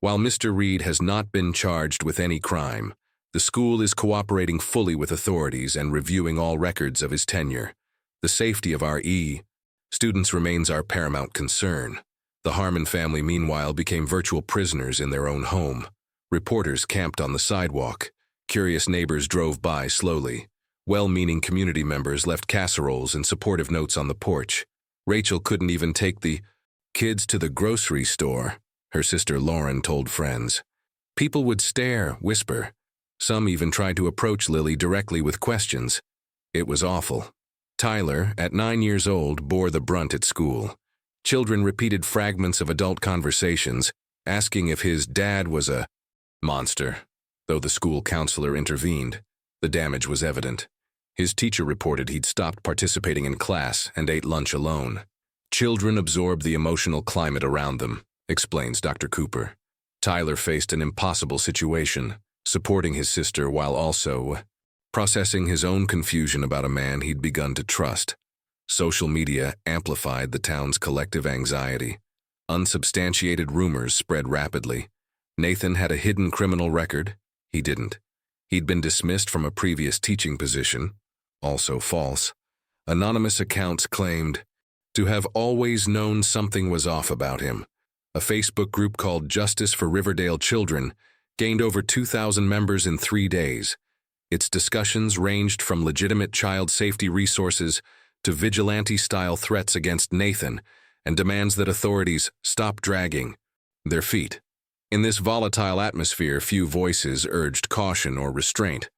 While Mr. Reed has not been charged with any crime, the school is cooperating fully with authorities and reviewing all records of his tenure. The safety of our students remains our paramount concern. The Harmon family, meanwhile, became virtual prisoners in their own home. Reporters camped on the sidewalk. Curious neighbors drove by slowly. Well-meaning community members left casseroles and supportive notes on the porch. Rachel couldn't even take the kids to the grocery store, her sister Lauren told friends. People would stare, whisper. Some even tried to approach Lily directly with questions. It was awful. Tyler, at 9 years old, bore the brunt at school. Children repeated fragments of adult conversations, asking if his dad was a monster. Though the school counselor intervened, the damage was evident. His teacher reported he'd stopped participating in class and ate lunch alone. Children absorb the emotional climate around them, explains Dr. Cooper. Tyler faced an impossible situation, supporting his sister while also processing his own confusion about a man he'd begun to trust. Social media amplified the town's collective anxiety. Unsubstantiated rumors spread rapidly. Nathan had a hidden criminal record. He didn't. He'd been dismissed from a previous teaching position. Also false. Anonymous accounts claimed to have always known something was off about him. A Facebook group called Justice for Riverdale Children gained over 2,000 members in 3 days. Its discussions ranged from legitimate child safety resources to vigilante-style threats against Nathan and demands that authorities stop dragging their feet. In this volatile atmosphere, few voices urged caution or restraint.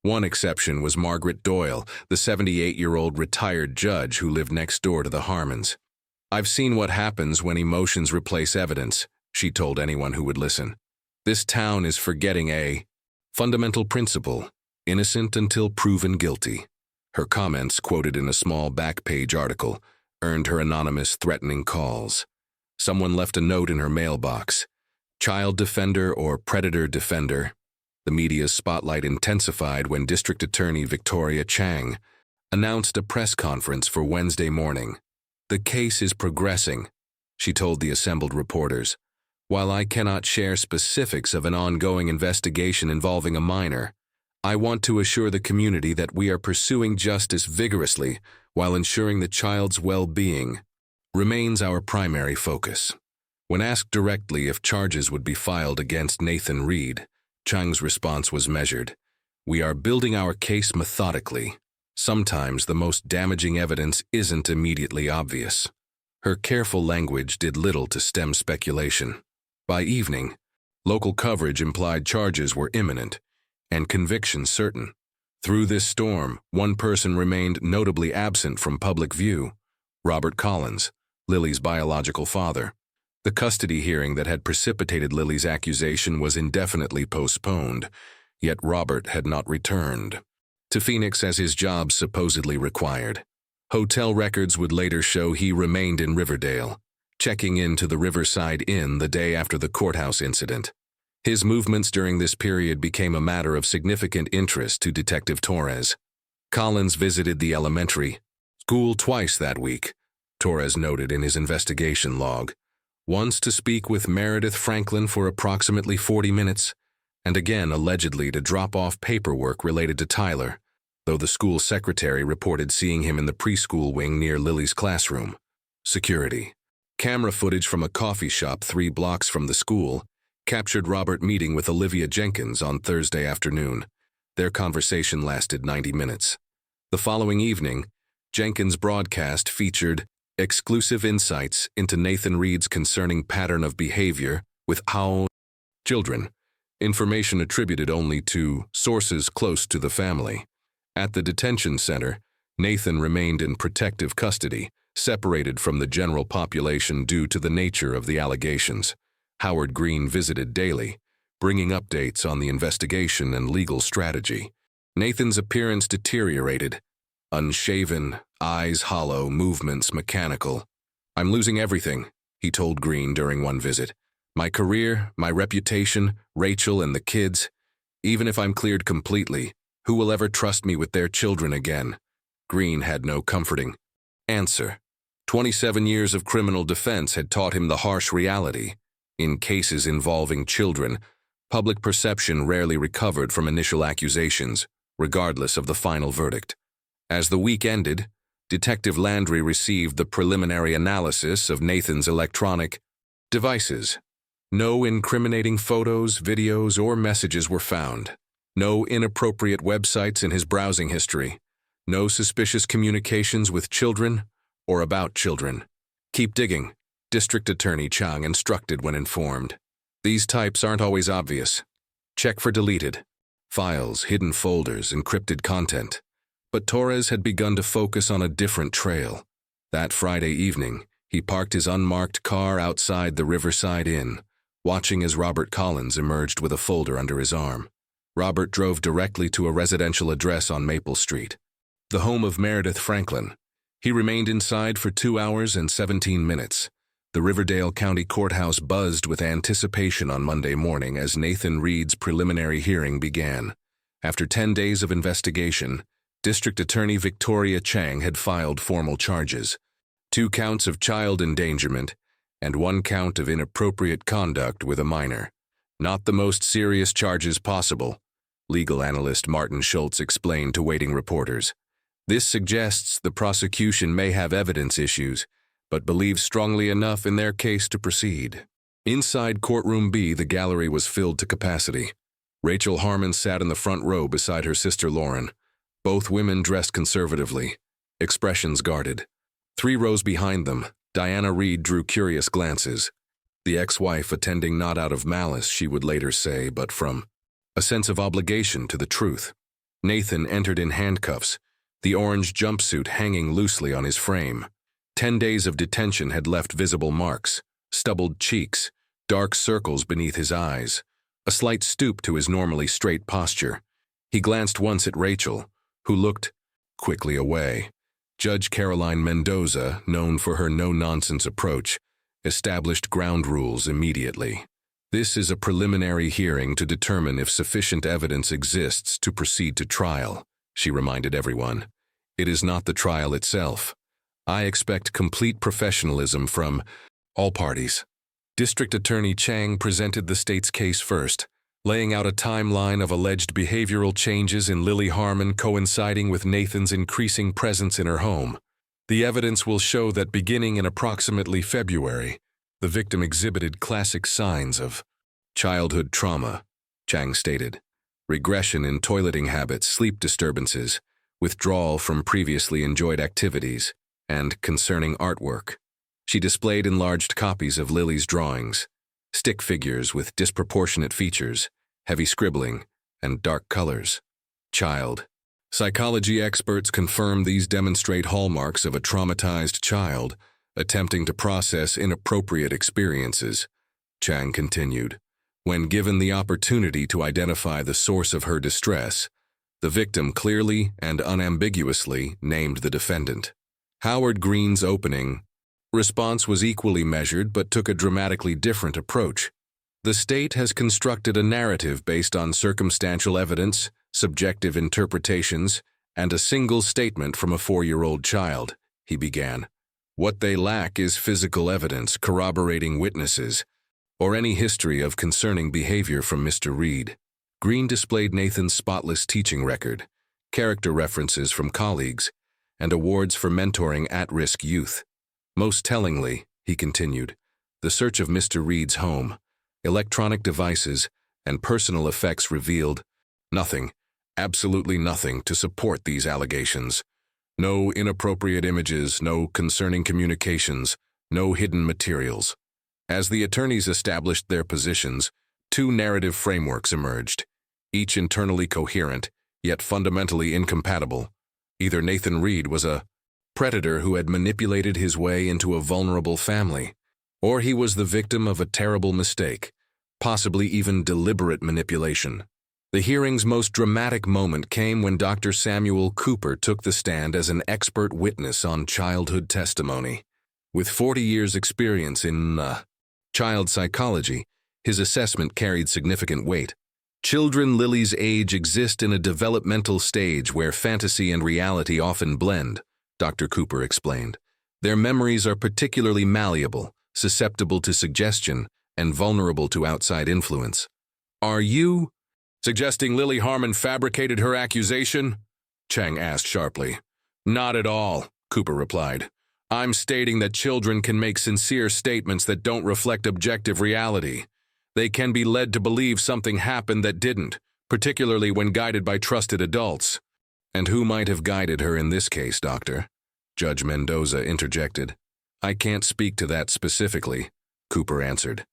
One exception was Margaret Doyle, the 78-year-old retired judge who lived next door to the Harmons. "I've seen what happens when emotions replace evidence," she told anyone who would listen. "This town is forgetting a fundamental principle, innocent until proven guilty." Her comments, quoted in a small back-page article, earned her anonymous, threatening calls. Someone left a note in her mailbox. Child defender or predator defender. The media's spotlight intensified when District Attorney Victoria Chang announced a press conference for Wednesday morning. "The case is progressing," she told the assembled reporters. "While I cannot share specifics of an ongoing investigation involving a minor, I want to assure the community that we are pursuing justice vigorously while ensuring the child's well-being remains our primary focus." When asked directly if charges would be filed against Nathan Reed, Chang's response was measured. "We are building our case methodically. Sometimes the most damaging evidence isn't immediately obvious." Her careful language did little to stem speculation. By evening, local coverage implied charges were imminent and conviction certain. Through this storm, one person remained notably absent from public view: Robert Collins, Lily's biological father. The custody hearing that had precipitated Lily's accusation was indefinitely postponed, yet Robert had not returned. to Phoenix as his job supposedly required. Hotel records would later show he remained in Riverdale, checking into the Riverside Inn the day after the courthouse incident. His movements during this period became a matter of significant interest to Detective Torres. Collins visited the elementary school twice that week, Torres noted in his investigation log, once to speak with Meredith Franklin for approximately 40 minutes, and again allegedly to drop off paperwork related to Tyler, though the school secretary reported seeing him in the preschool wing near Lily's classroom. Security. Camera footage from a coffee shop 3 blocks from the school captured Robert meeting with Olivia Jenkins on Thursday afternoon. Their conversation lasted 90 minutes. The following evening, Jenkins' broadcast featured exclusive insights into Nathan Reed's concerning pattern of behavior with how children, information attributed only to sources close to the family. At the detention center, Nathan remained in protective custody, separated from the general population due to the nature of the allegations. Howard Green visited daily, bringing updates on the investigation and legal strategy. Nathan's appearance deteriorated. Unshaven, eyes hollow, movements mechanical. "I'm losing everything," he told Green during one visit. "My career, my reputation, Rachel and the kids. Even if I'm cleared completely, who will ever trust me with their children again?" Green had no comforting answer. 27 years of criminal defense had taught him the harsh reality. In cases involving children, public perception rarely recovered from initial accusations, regardless of the final verdict. As the week ended, Detective Landry received the preliminary analysis of Nathan's electronic devices. No incriminating photos, videos, or messages were found. No inappropriate websites in his browsing history. No suspicious communications with children or about children. "Keep digging," District Attorney Chang instructed when informed. "These types aren't always obvious. Check for deleted files, hidden folders, encrypted content." But Torres had begun to focus on a different trail. That Friday evening, he parked his unmarked car outside the Riverside Inn, watching as Robert Collins emerged with a folder under his arm. Robert drove directly to a residential address on Maple Street, the home of Meredith Franklin. He remained inside for 2 hours and 17 minutes. The Riverdale County Courthouse buzzed with anticipation on Monday morning as Nathan Reed's preliminary hearing began. After 10 days of investigation, District Attorney Victoria Chang had filed formal charges: 2 counts of child endangerment and 1 count of inappropriate conduct with a minor. Not the most serious charges possible, legal analyst Martin Schultz explained to waiting reporters. This suggests the prosecution may have evidence issues, but believes strongly enough in their case to proceed. Inside Courtroom B, the gallery was filled to capacity. Rachel Harmon sat in the front row beside her sister Lauren. Both women dressed conservatively, expressions guarded. 3 rows behind them, Diana Reed drew curious glances. The ex-wife attending not out of malice, she would later say, but from a sense of obligation to the truth. Nathan entered in handcuffs, the orange jumpsuit hanging loosely on his frame. 10 days of detention had left visible marks, stubbled cheeks, dark circles beneath his eyes, a slight stoop to his normally straight posture. He glanced once at Rachel, who looked quickly away. Judge Caroline Mendoza, known for her no-nonsense approach, established ground rules immediately. "This is a preliminary hearing to determine if sufficient evidence exists to proceed to trial," she reminded everyone. "It is not the trial itself. I expect complete professionalism from all parties." District Attorney Chang presented the state's case first, laying out a timeline of alleged behavioral changes in Lily Harmon coinciding with Nathan's increasing presence in her home. "The evidence will show that beginning in approximately February, the victim exhibited classic signs of childhood trauma," Chang stated. "Regression in toileting habits, sleep disturbances, withdrawal from previously enjoyed activities, and concerning artwork." She displayed enlarged copies of Lily's drawings, stick figures with disproportionate features, heavy scribbling, and dark colors. Child. Psychology experts confirm these demonstrate hallmarks of a traumatized child attempting to process inappropriate experiences, Chang continued. When given the opportunity to identify the source of her distress, The victim clearly and unambiguously named the defendant. Howard Green's opening response was equally measured but took a dramatically different approach. The state has constructed a narrative based on circumstantial evidence, subjective interpretations, and a single statement from a 4-year-old child, he began. What they lack is physical evidence, corroborating witnesses, or any history of concerning behavior from Mr. Reed. Green displayed Nathan's spotless teaching record, character references from colleagues, and awards for mentoring at-risk youth. Most tellingly, he continued, the search of Mr. Reed's home, electronic devices, and personal effects revealed nothing, absolutely nothing, to support these allegations. No inappropriate images, no concerning communications, no hidden materials. As the attorneys established their positions, 2 narrative frameworks emerged, each internally coherent, yet fundamentally incompatible. Either Nathan Reed was a predator who had manipulated his way into a vulnerable family, or he was the victim of a terrible mistake, possibly even deliberate manipulation. The hearing's most dramatic moment came when Dr. Samuel Cooper took the stand as an expert witness on childhood testimony. With 40 years' experience in child psychology, his assessment carried significant weight. Children Lily's age exist in a developmental stage where fantasy and reality often blend, Dr. Cooper explained. Their memories are particularly malleable, susceptible to suggestion, and vulnerable to outside influence. Are you suggesting Lily Harmon fabricated her accusation? Chang asked sharply. Not at all, Cooper replied. I'm stating that children can make sincere statements that don't reflect objective reality. They can be led to believe something happened that didn't, particularly when guided by trusted adults. And who might have guided her in this case, Doctor? Judge Mendoza interjected. I can't speak to that specifically, Cooper answered.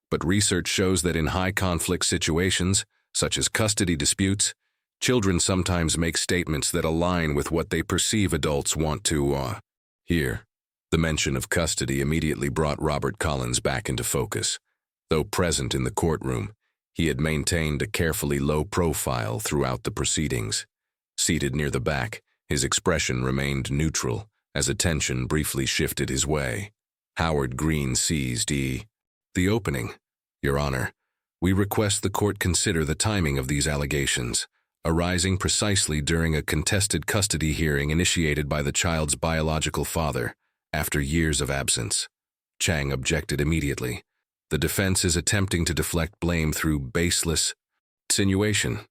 But research shows that in high-conflict situations, such as custody disputes, children sometimes make statements that align with what they perceive adults want to hear. The mention of custody immediately brought Robert Collins back into focus. Though present in the courtroom, he had maintained a carefully low profile throughout the proceedings. Seated near the back, his expression remained neutral as attention briefly shifted his way. Howard Green seized the opening. Your Honor, we request the court consider the timing of these allegations, arising precisely during a contested custody hearing initiated by the child's biological father after years of absence. Chang objected immediately. The defense is attempting to deflect blame through baseless insinuation.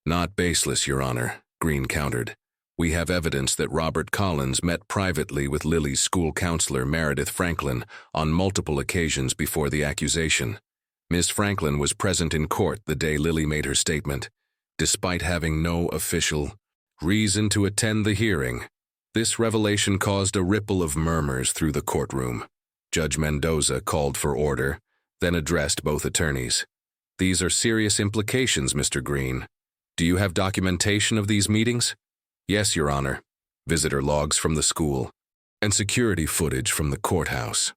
Not baseless, Your Honor, Green countered. We have evidence that Robert Collins met privately with Lily's school counselor Meredith Franklin on multiple occasions before the accusation. Ms. Franklin was present in court the day Lily made her statement, despite having no official reason to attend the hearing. This revelation caused a ripple of murmurs through the courtroom. Judge Mendoza called for order, then addressed both attorneys. These are serious implications, Mr. Green. Do you have documentation of these meetings? Yes, Your Honor. Visitor logs from the school and security footage from the courthouse.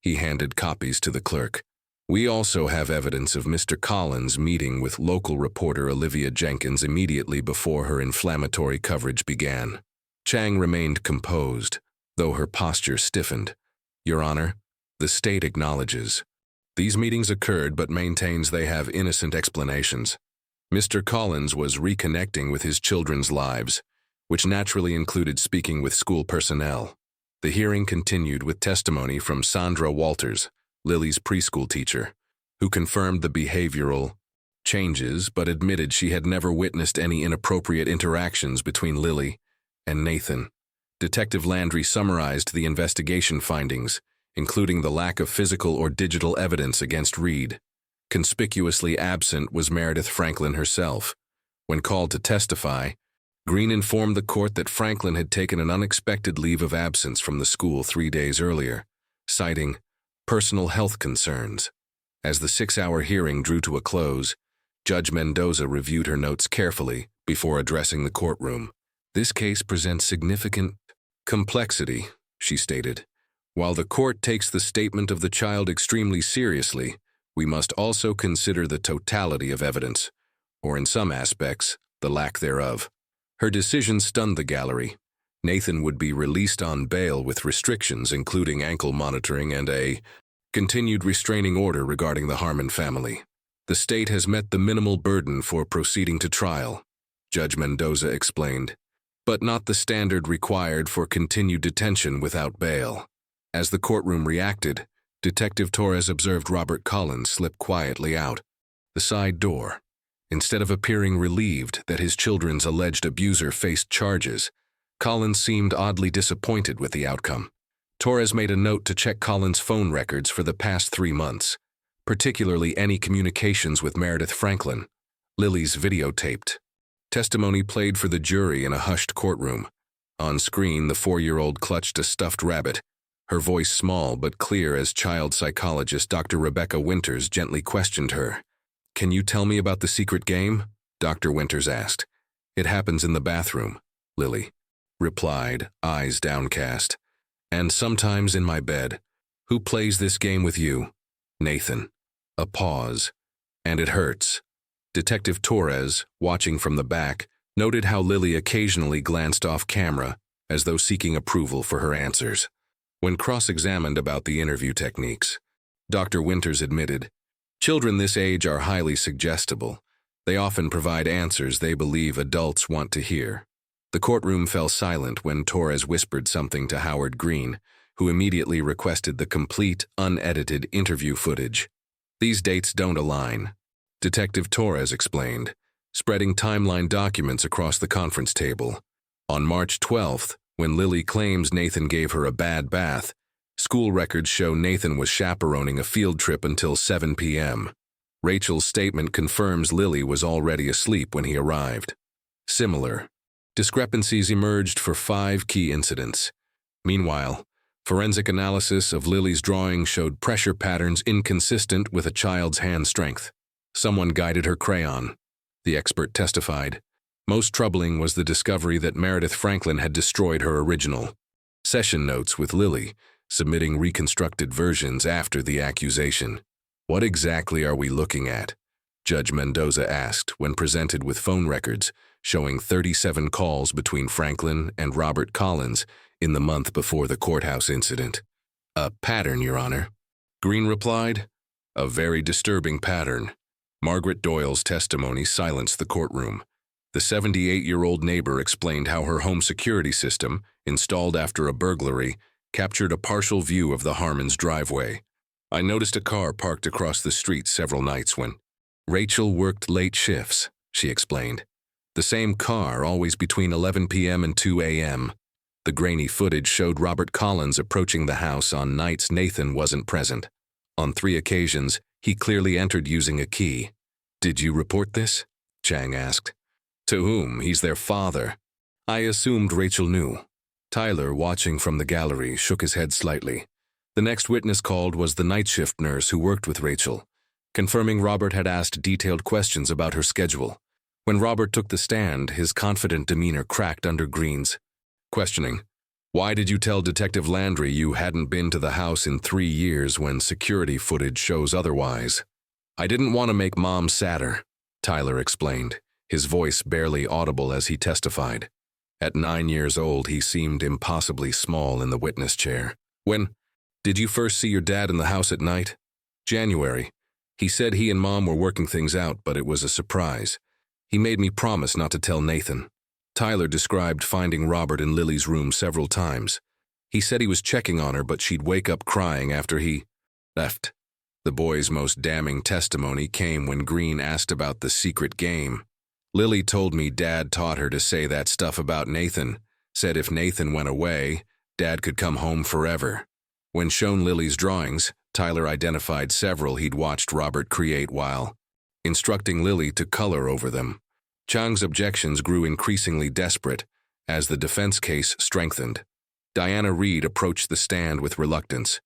He handed copies to the clerk. We also have evidence of Mr. Collins meeting with local reporter Olivia Jenkins immediately before her inflammatory coverage began. Chang remained composed, though her posture stiffened. Your Honor, the state acknowledges. These meetings occurred but maintains they have innocent explanations. Mr. Collins was reconnecting with his children's lives, which naturally included speaking with school personnel. The hearing continued with testimony from Sandra Walters, Lily's preschool teacher, who confirmed the behavioral changes but admitted she had never witnessed any inappropriate interactions between Lily and Nathan. Detective Landry summarized the investigation findings, including the lack of physical or digital evidence against Reed. Conspicuously absent was Meredith Franklin herself. When called to testify, Green informed the court that Franklin had taken an unexpected leave of absence from the school 3 days earlier, citing personal health concerns. As the 6-hour hearing drew to a close, Judge Mendoza reviewed her notes carefully before addressing the courtroom. This case presents significant complexity, she stated. While the court takes the statement of the child extremely seriously, we must also consider the totality of evidence, or in some aspects, the lack thereof. Her decision stunned the gallery. Nathan would be released on bail with restrictions including ankle monitoring and a continued restraining order regarding the Harmon family. The state has met the minimal burden for proceeding to trial, Judge Mendoza explained, but not the standard required for continued detention without bail. As the courtroom reacted, Detective Torres observed Robert Collins slip quietly out the side door. Instead of appearing relieved that his children's alleged abuser faced charges, Collins seemed oddly disappointed with the outcome. Torres made a note to check Collins' phone records for the past 3 months, particularly any communications with Meredith Franklin. Lily's videotaped testimony played for the jury in a hushed courtroom. On screen, the 4-year-old clutched a stuffed rabbit, her voice small but clear as child psychologist Dr. Rebecca Winters gently questioned her. "Can you tell me about the secret game?" Dr. Winters asked. "It happens in the bathroom," Lily replied, eyes downcast. "And sometimes in my bed." "Who plays this game with you?" "Nathan." A pause. "And it hurts." Detective Torres, watching from the back, noted how Lily occasionally glanced off camera, as though seeking approval for her answers. When cross-examined about the interview techniques, Dr. Winters admitted, "Children this age are highly suggestible. They often provide answers they believe adults want to hear." The courtroom fell silent when Torres whispered something to Howard Green, who immediately requested the complete, unedited interview footage. "These dates don't align," Detective Torres explained, spreading timeline documents across the conference table. On March 12th, when Lily claims Nathan gave her a bad bath, school records show Nathan was chaperoning a field trip until 7 p.m. Rachel's statement confirms Lily was already asleep when he arrived. Similar discrepancies emerged for 5 key incidents. Meanwhile, forensic analysis of Lily's drawing showed pressure patterns inconsistent with a child's hand strength. Someone guided her crayon, the expert testified. Most troubling was the discovery that Meredith Franklin had destroyed her original session notes with Lily, submitting reconstructed versions after the accusation. "What exactly are we looking at?" Judge Mendoza asked when presented with phone records showing 37 calls between Franklin and Robert Collins in the month before the courthouse incident. "A pattern, Your Honor," Green replied. "A very disturbing pattern." Margaret Doyle's testimony silenced the courtroom. The 78-year-old neighbor explained how her home security system, installed after a burglary, captured a partial view of the Harmon's driveway. "I noticed a car parked across the street several nights when Rachel worked late shifts," she explained. "The same car, always between 11 p.m. and 2 a.m. The grainy footage showed Robert Collins approaching the house on nights Nathan wasn't present. On 3 occasions, he clearly entered using a key. "Did you report this?" Chang asked. "To whom? He's their father." "I assumed Rachel knew." Tyler, watching from the gallery, shook his head slightly. The next witness called was the night shift nurse who worked with Rachel, confirming Robert had asked detailed questions about her schedule. When Robert took the stand, his confident demeanor cracked under Green's questioning. "Why did you tell Detective Landry you hadn't been to the house in 3 years when security footage shows otherwise?" "I didn't want to make Mom sadder," Tyler explained, his voice barely audible as he testified. At 9 years old, he seemed impossibly small in the witness chair. "When did you first see your dad in the house at night?" "January. He said he and Mom were working things out, but it was a surprise. He made me promise not to tell Nathan." Tyler described finding Robert in Lily's room several times. He said he was checking on her, but she'd wake up crying after he left. The boy's most damning testimony came when Green asked about the secret game. "Lily told me Dad taught her to say that stuff about Nathan, said if Nathan went away, Dad could come home forever." When shown Lily's drawings, Tyler identified several he'd watched Robert create while instructing Lily to color over them. Chang's objections grew increasingly desperate as the defense case strengthened. Diana Reed approached the stand with reluctance.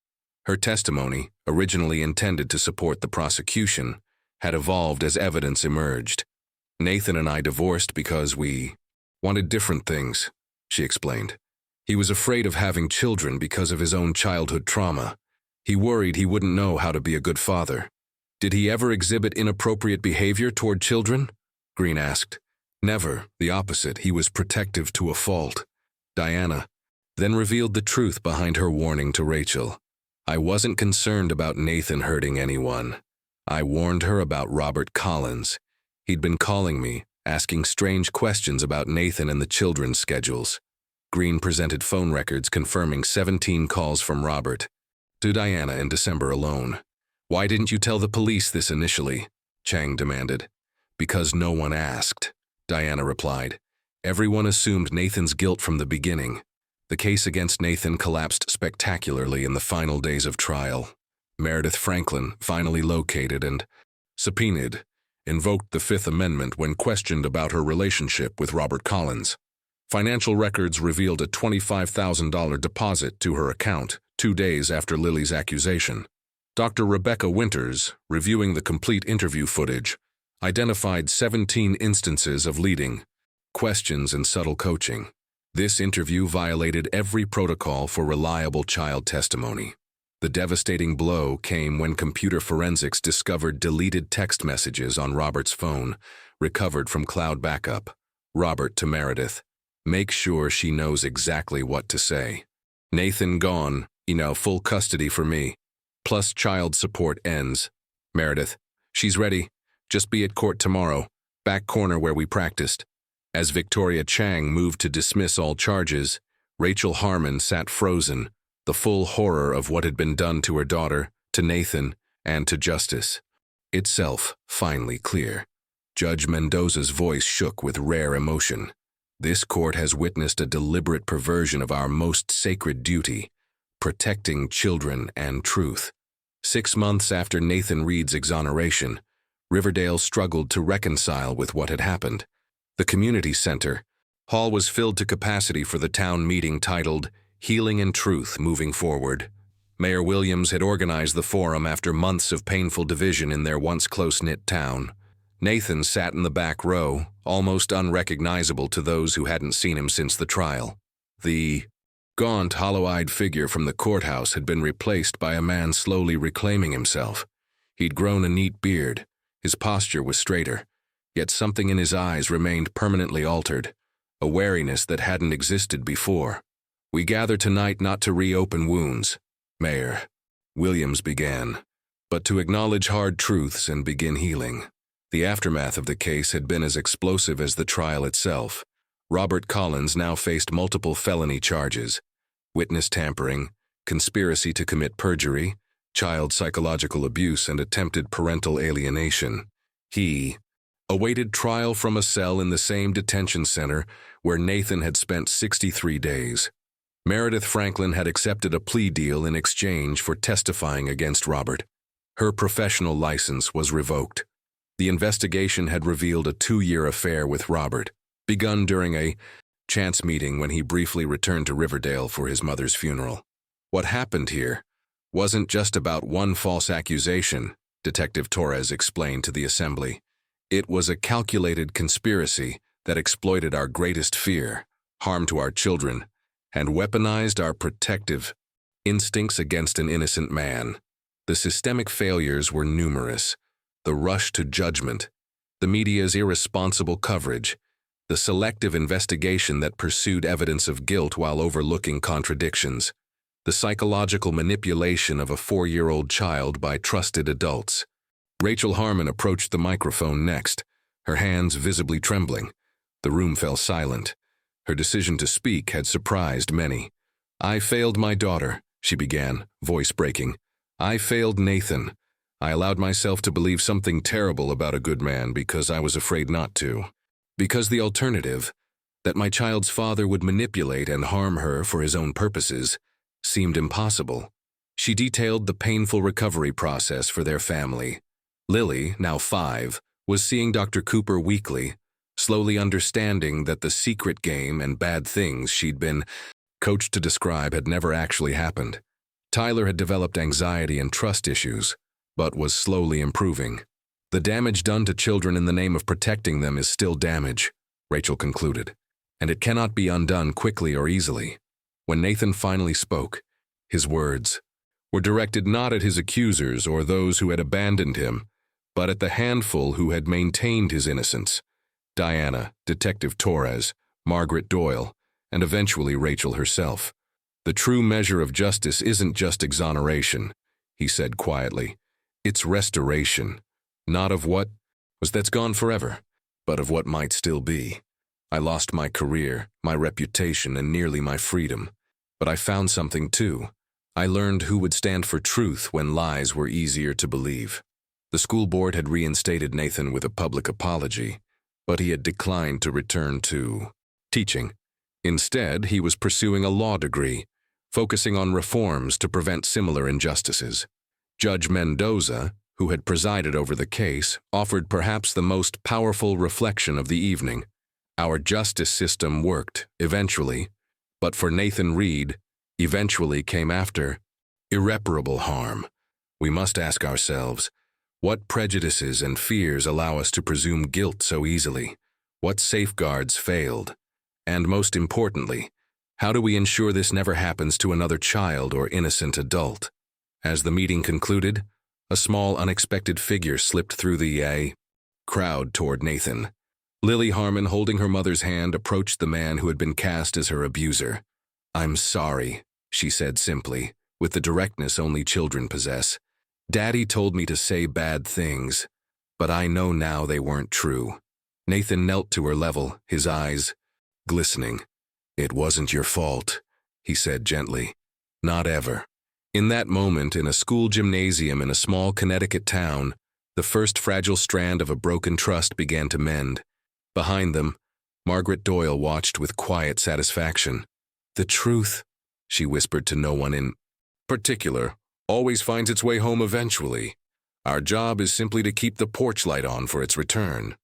Her testimony, originally intended to support the prosecution, had evolved as evidence emerged. "Nathan and I divorced because we wanted different things," she explained. "He was afraid of having children because of his own childhood trauma. He worried he wouldn't know how to be a good father." "Did he ever exhibit inappropriate behavior toward children?" Green asked. Never, the opposite, he was protective to a fault. Diana then revealed the truth behind her warning to Rachel. I wasn't concerned about Nathan hurting anyone. I warned her about Robert Collins. He'd been calling me, asking strange questions about Nathan and the children's schedules. Green presented phone records confirming 17 calls from Robert to Diana in December alone. Why didn't you tell the police this initially? Chang demanded. Because no one asked, Diana replied. Everyone assumed Nathan's guilt from the beginning. The case against Nathan collapsed spectacularly in the final days of trial. Meredith Franklin, finally located and subpoenaed, invoked the Fifth Amendment when questioned about her relationship with Robert Collins. Financial records revealed a $25,000 deposit to her account 2 days after Lily's accusation. Dr. Rebecca Winters, reviewing the complete interview footage, identified 17 instances of leading questions and subtle coaching. This interview violated every protocol for reliable child testimony. The devastating blow came when computer forensics discovered deleted text messages on Robert's phone, recovered from cloud backup. Robert to Meredith. Make sure she knows exactly what to say. Nathan gone, full custody for me. Plus child support ends. Meredith. She's ready. Just be at court tomorrow. Back corner where we practiced. As Victoria Chang moved to dismiss all charges, Rachel Harmon sat frozen, the full horror of what had been done to her daughter, to Nathan, and to justice. Itself finally clear. Judge Mendoza's voice shook with rare emotion. This court has witnessed a deliberate perversion of our most sacred duty, protecting children and truth. 6 months after Nathan Reed's exoneration, Riverdale struggled to reconcile with what had happened. The community center hall was filled to capacity for the town meeting titled Healing and Truth Moving Forward. Mayor Williams had organized the forum after months of painful division in their once close-knit town. Nathan sat in the back row, almost unrecognizable to those who hadn't seen him since the trial. The gaunt, hollow-eyed figure from the courthouse had been replaced by a man slowly reclaiming himself. He'd grown a neat beard. His posture was straighter, yet something in his eyes remained permanently altered, a wariness that hadn't existed before. We gather tonight not to reopen wounds, Mayor Williams began, but to acknowledge hard truths and begin healing. The aftermath of the case had been as explosive as the trial itself. Robert Collins now faced multiple felony charges: witness tampering, conspiracy to commit perjury, child psychological abuse, and attempted parental alienation. He awaited trial from a cell in the same detention center where Nathan had spent 63 days. Meredith Franklin had accepted a plea deal in exchange for testifying against Robert. Her professional license was revoked. The investigation had revealed a 2-year affair with Robert, begun during a chance meeting when he briefly returned to Riverdale for his mother's funeral. What happened here wasn't just about one false accusation, Detective Torres explained to the assembly. It was a calculated conspiracy that exploited our greatest fear, harm to our children, and weaponized our protective instincts against an innocent man. The systemic failures were numerous: the rush to judgment, the media's irresponsible coverage, the selective investigation that pursued evidence of guilt while overlooking contradictions, the psychological manipulation of a 4-year-old child by trusted adults. Rachel Harmon approached the microphone next, her hands visibly trembling. The room fell silent. Her decision to speak had surprised many. I failed my daughter, she began, voice breaking. I failed Nathan. I allowed myself to believe something terrible about a good man because I was afraid not to. Because the alternative, that my child's father would manipulate and harm her for his own purposes, seemed impossible. She detailed the painful recovery process for their family. Lily, now 5, was seeing Dr. Cooper weekly, slowly understanding that the secret game and bad things she'd been coached to describe had never actually happened. Tyler had developed anxiety and trust issues, but was slowly improving. The damage done to children in the name of protecting them is still damage, Rachel concluded, and it cannot be undone quickly or easily. When Nathan finally spoke, his words were directed not at his accusers or those who had abandoned him, but at the handful who had maintained his innocence. Diana, Detective Torres, Margaret Doyle, and eventually Rachel herself. The true measure of justice isn't just exoneration, he said quietly. It's restoration, not of what that's gone forever, but of what might still be. I lost my career, my reputation, and nearly my freedom. But I found something too. I learned who would stand for truth when lies were easier to believe. The school board had reinstated Nathan with a public apology, but he had declined to return to teaching. Instead, he was pursuing a law degree, focusing on reforms to prevent similar injustices. Judge Mendoza, who had presided over the case, offered perhaps the most powerful reflection of the evening. Our justice system worked, eventually, but for Nathan Reed, eventually came after irreparable harm. We must ask ourselves, what prejudices and fears allow us to presume guilt so easily? What safeguards failed? And most importantly, how do we ensure this never happens to another child or innocent adult? As the meeting concluded, a small unexpected figure slipped through the crowd toward Nathan. Lily Harmon, holding her mother's hand, approached the man who had been cast as her abuser. "I'm sorry," she said simply, with the directness only children possess. "Daddy told me to say bad things, but I know now they weren't true." Nathan knelt to her level, his eyes glistening. "It wasn't your fault," he said gently. "Not ever." In that moment, in a school gymnasium in a small Connecticut town, the first fragile strand of a broken trust began to mend. Behind them, Margaret Doyle watched with quiet satisfaction. "The truth," she whispered to no one in particular, "always finds its way home eventually. Our job is simply to keep the porch light on for its return."